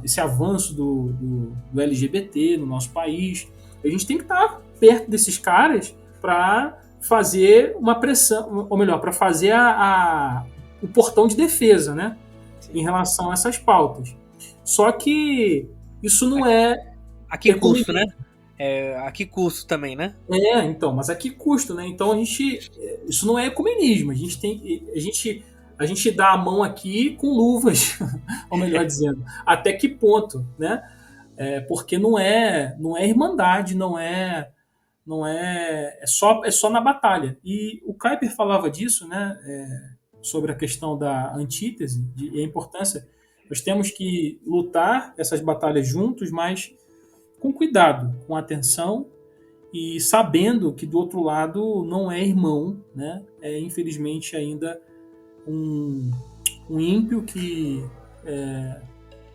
esse avanço do LGBT no nosso país. A gente tem que estar perto desses caras para fazer uma pressão, ou melhor, para fazer o portão de defesa, né, em relação a essas pautas. Só que isso não a que custo, né? A que custo também, né? Então, mas a que custo, né? Então isso não é ecumenismo. A gente dá a mão aqui com luvas, ou melhor dizendo, até que ponto, né? Porque não é irmandade, é só na batalha. E o Kuyper falava disso, né? Sobre a questão da antítese e a importância. Nós temos que lutar essas batalhas juntos, mas com cuidado, com atenção e sabendo que do outro lado não é irmão, né? É infelizmente ainda um ímpio que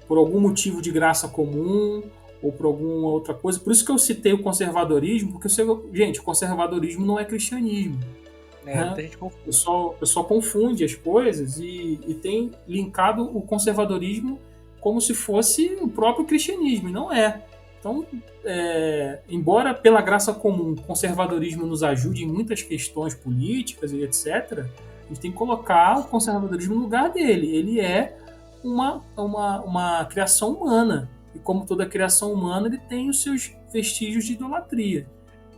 por algum motivo de graça comum ou por alguma outra coisa. Por isso que eu citei o conservadorismo, porque gente, o conservadorismo não é cristianismo. O pessoal confunde as coisas e tem linkado o conservadorismo como se fosse o próprio cristianismo, e não é. Então, embora pela graça comum o conservadorismo nos ajude em muitas questões políticas e etc., a gente tem que colocar o conservadorismo no lugar dele. Ele é uma criação humana, e como toda criação humana, ele tem os seus vestígios de idolatria.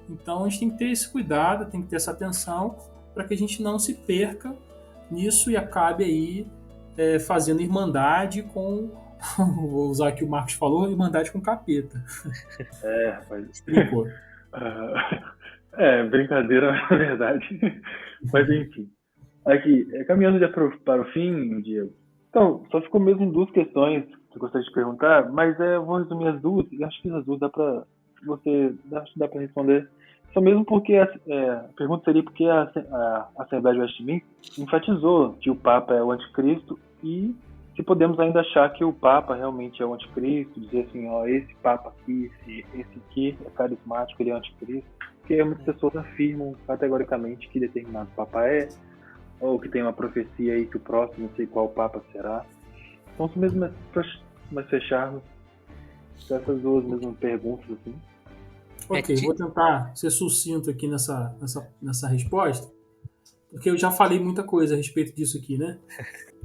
Então, a gente tem que ter esse cuidado, tem que ter essa atenção para que a gente não se perca nisso e acabe aí fazendo irmandade com, vou usar aqui o Marcos falou, irmandade com capeta. Rapaz. Explicou. Brincadeira, na verdade. Mas enfim. Aqui, caminhando já para o fim, Diego, Então, só ficou mesmo duas questões que eu gostaria de perguntar, mas eu vou resumir as duas, e acho que as duas acho que dá para responder. Só mesmo porque a pergunta seria porque a Assembleia de Westminster enfatizou que o Papa é o anticristo e se podemos ainda achar que o Papa realmente é o anticristo, dizer assim, ó, esse Papa aqui, esse aqui é carismático, ele é o anticristo, porque muitas pessoas afirmam categoricamente que determinado Papa é, ou que tem uma profecia aí que o próximo, não sei qual Papa será. Então, se mesmo nós fecharmos essas duas mesmas perguntas, assim. Ok, vou tentar ser sucinto aqui nessa resposta, porque eu já falei muita coisa a respeito disso aqui, né?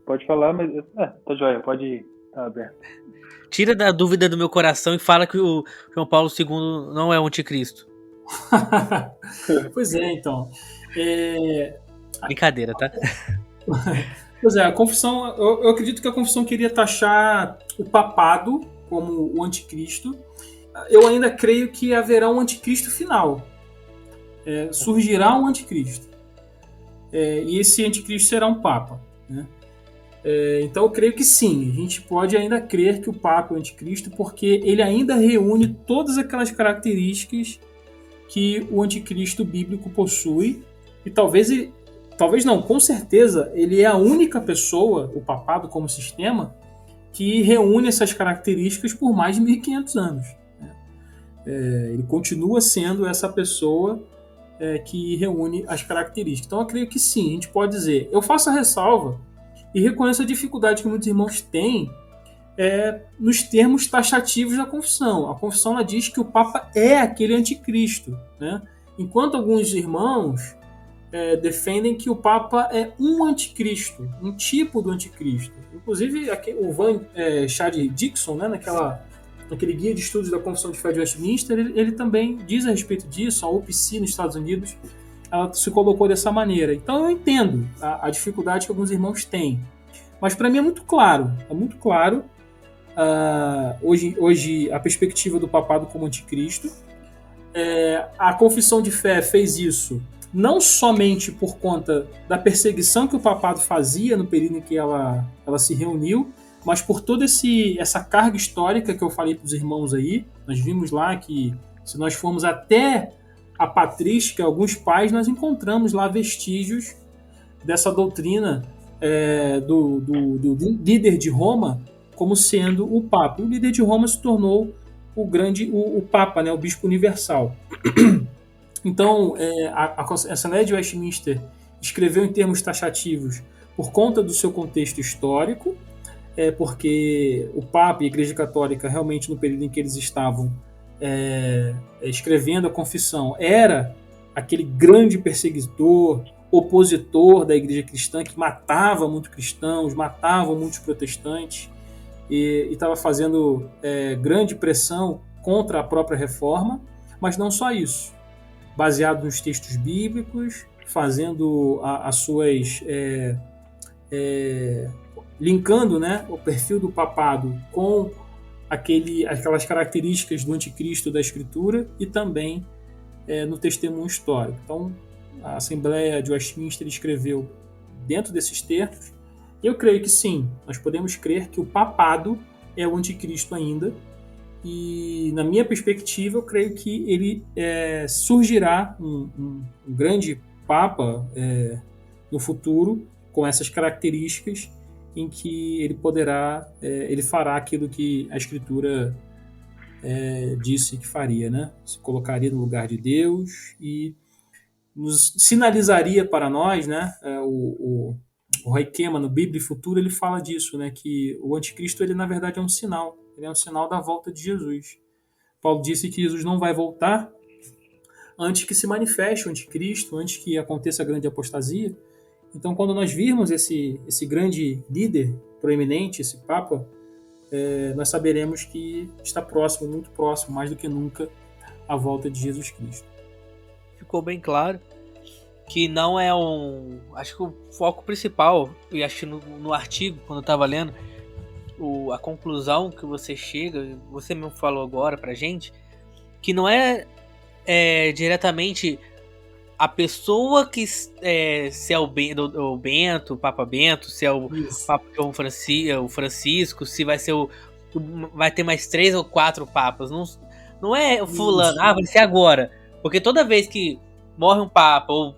Pode falar, mas tá joia, pode ir, tá aberto. Tira da dúvida do meu coração e fala que o João Paulo II não é o anticristo. Pois é, então. Brincadeira, tá? Pois é, a confissão, eu acredito que a confissão queria taxar o papado como o anticristo. Eu ainda creio que haverá um anticristo final. Surgirá um anticristo. E esse anticristo será um papa, né? Então eu creio que sim, a gente pode ainda crer que o papa é o anticristo, porque ele ainda reúne todas aquelas características que o anticristo bíblico possui, e talvez não, com certeza ele é a única pessoa, o papado como sistema, que reúne essas características por mais de 1500 anos. Ele continua sendo essa pessoa que reúne as características. Então eu creio que sim, a gente pode dizer. Eu faço a ressalva e reconheço a dificuldade que muitos irmãos têm nos termos taxativos da confissão. A confissão ela diz que o Papa é aquele anticristo, né? Enquanto alguns irmãos defendem que o Papa é um anticristo, um tipo do anticristo. Inclusive o Van Chad Dixon, né, naquele guia de estudos da Confissão de Fé de Westminster, ele também diz a respeito disso. A OPC nos Estados Unidos ela se colocou dessa maneira. Então eu entendo a dificuldade que alguns irmãos têm. Mas para mim é muito claro. Hoje a perspectiva do papado como anticristo. A confissão de fé fez isso não somente por conta da perseguição que o papado fazia no período em que ela se reuniu, mas por toda essa carga histórica que eu falei para os irmãos aí. Nós vimos lá que se nós formos até a patrística, alguns pais, nós encontramos lá vestígios dessa doutrina do líder de Roma como sendo o Papa. O líder de Roma se tornou o Papa, né, o Bispo Universal. Então, a Assembleia de Westminster escreveu em termos taxativos por conta do seu contexto histórico, porque o Papa e a Igreja Católica, realmente, no período em que eles estavam escrevendo a confissão, era aquele grande perseguidor, opositor da Igreja Cristã, que matava muitos cristãos, matava muitos protestantes, e estava fazendo grande pressão contra a própria reforma, mas não só isso. Baseado nos textos bíblicos, fazendo as suas... linkando, né, o perfil do papado com aquelas características do anticristo da Escritura e também no testemunho histórico. Então, a Assembleia de Westminster escreveu dentro desses termos. Eu creio que sim, nós podemos crer que o papado é o anticristo ainda, e na minha perspectiva eu creio que ele surgirá um grande papa no futuro com essas características, em que ele fará aquilo que a Escritura disse que faria, né? Se colocaria no lugar de Deus e nos sinalizaria para nós, né? O Roy Kema, no Bíblia e Futuro, ele fala disso, né? Que o anticristo, ele na verdade é um sinal. Ele é um sinal da volta de Jesus. Paulo disse que Jesus não vai voltar antes que se manifeste o anticristo, antes que aconteça a grande apostasia. Então, quando nós virmos esse grande líder proeminente, esse Papa, nós saberemos que está próximo, muito próximo, mais do que nunca, a volta de Jesus Cristo. Ficou bem claro que não é acho que o foco principal, e acho que no artigo, quando eu estava lendo, a conclusão que você chega, você mesmo falou agora pra gente, que não é diretamente a pessoa que se é o Bento, o Papa Bento, se é o Papa João o Francisco, se vai ser vai ter mais 3 ou 4 papas. Não é fulano, vai ser agora. Porque toda vez que morre um papa ou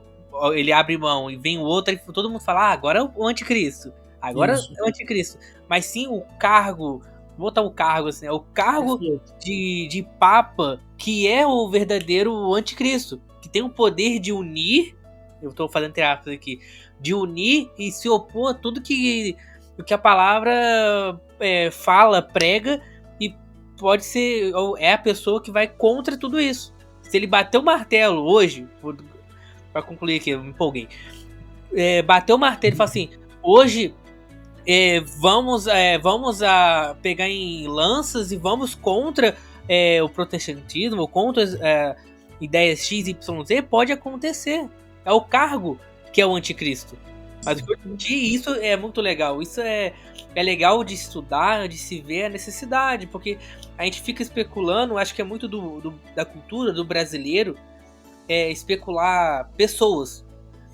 ele abre mão e vem o outro, todo mundo fala, agora é o anticristo. Agora é o anticristo. Mas sim o cargo, vou botar o cargo assim, é o cargo de papa que é o verdadeiro anticristo. Que tem o poder de unir, eu tô fazendo entre aspas aqui, de unir e se opor a tudo que a palavra fala, prega, e pode ser, é a pessoa que vai contra tudo isso. Se ele bater o martelo hoje, pra concluir aqui, eu me empolguei, bater o martelo e falar assim, hoje vamos a pegar em lanças e vamos contra o protestantismo, ou contra ideias X, Y, Z, pode acontecer. É o cargo que é o anticristo. Mas isso é muito legal. Isso é legal de estudar, de se ver a necessidade, porque a gente fica especulando, acho que é muito da cultura do brasileiro, especular pessoas.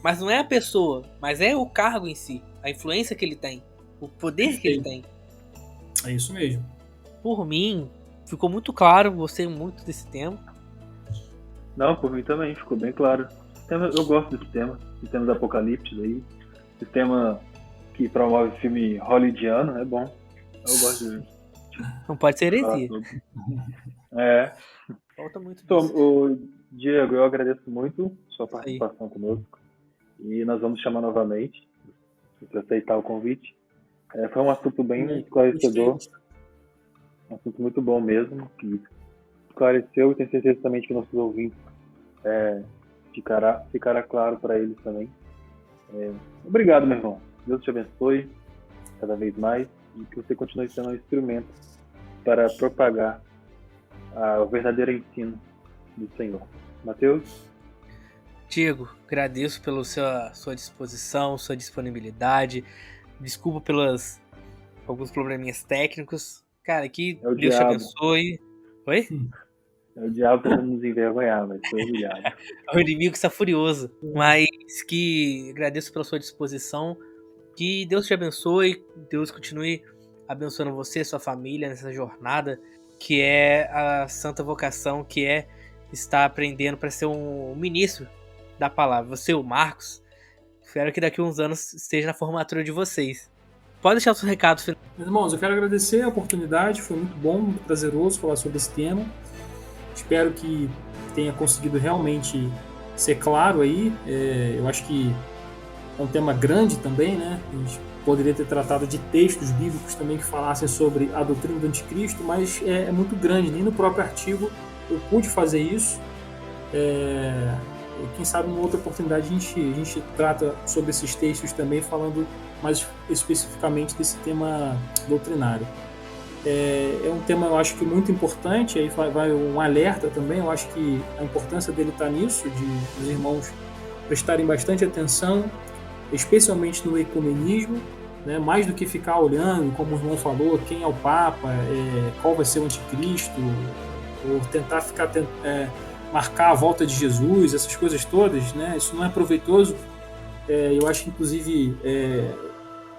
Mas não é a pessoa, mas é o cargo em si, a influência que ele tem, o poder que ele tem. É isso mesmo. Por mim, ficou muito claro, gostei muito desse tema. Não, por mim também, ficou bem claro. Eu gosto desse tema do apocalipse aí. Esse tema que promove filme hollywoodiano, é bom. Eu gosto de... Não pode ser heresia. Falta muito disso. Diego, eu agradeço muito sua participação conosco. E nós vamos chamar novamente, se você aceitar o convite. Foi um assunto bem esclarecedor. Um assunto muito bom mesmo, que esclareceu e tenho certeza também que nossos ouvintes ficará claro para eles também. Obrigado, meu irmão. Deus te abençoe cada vez mais e que você continue sendo um instrumento para propagar o verdadeiro ensino do Senhor. Mateus? Diego, agradeço pela sua disposição, sua disponibilidade. Desculpa pelos alguns probleminhas técnicos. Cara, que Deus te abençoe. Oi? O diabo tentando nos envergonhar, mas foi obrigado. O inimigo está furioso. Mas que agradeço pela sua disposição. Que Deus te abençoe. Deus continue abençoando você, sua família, nessa jornada que é a santa vocação, que é estar aprendendo para ser um ministro da palavra. Você, o Marcos, espero que daqui a uns anos esteja na formatura de vocês. Pode deixar o seu recado final. Meus irmãos, eu quero agradecer a oportunidade, foi muito bom, muito prazeroso falar sobre esse tema. Espero que tenha conseguido realmente ser claro aí. Eu acho que é um tema grande também, né? A gente poderia ter tratado de textos bíblicos também que falassem sobre a doutrina do anticristo, mas é muito grande, nem no próprio artigo eu pude fazer isso. Quem sabe numa outra oportunidade a gente trata sobre esses textos também, falando mais especificamente desse tema doutrinário. É um tema, eu acho que muito importante, aí vai um alerta também, eu acho que a importância dele está nisso, de os irmãos prestarem bastante atenção, especialmente no ecumenismo, né, mais do que ficar olhando, como o irmão falou, quem é o Papa, qual vai ser o anticristo, ou tentar marcar a volta de Jesus, essas coisas todas, né, isso não é proveitoso. Eu acho que inclusive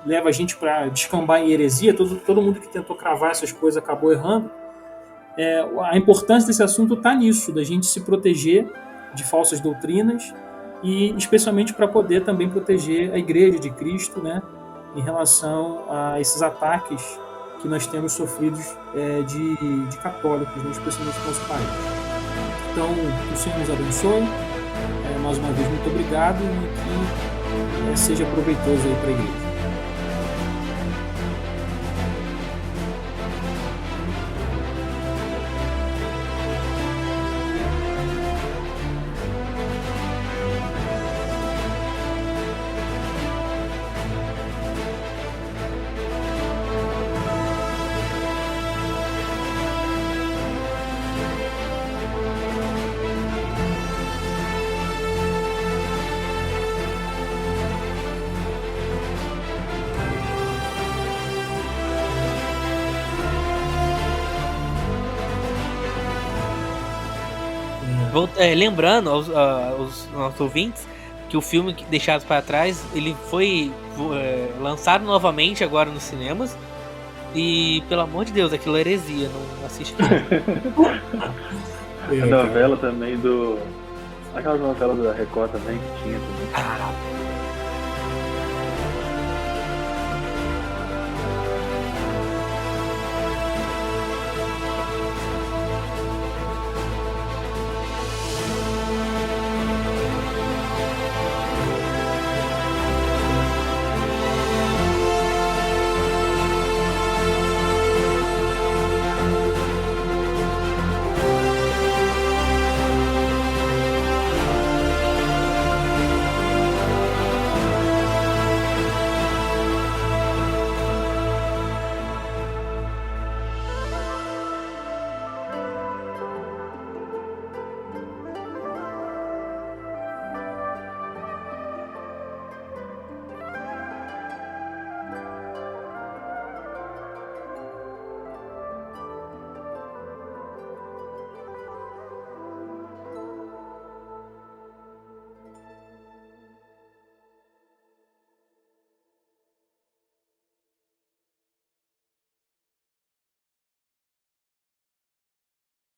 leva a gente para descambar em heresia. Todo mundo que tentou cravar essas coisas acabou errando. A importância desse assunto está nisso, da gente se proteger de falsas doutrinas e especialmente para poder também proteger a Igreja de Cristo, né, em relação a esses ataques que nós temos sofridos de católicos, né, especialmente no nosso país. Então, que o Senhor nos abençoe. Mais uma vez, muito obrigado e que seja proveitoso aí para a Igreja. Lembrando aos nossos ouvintes que o filme Deixados para Trás, ele foi lançado novamente agora nos cinemas. E, pelo amor de Deus, aquilo é heresia, não assiste aquilo. A novela também Aquela novela da Record também que tinha também. Caraca.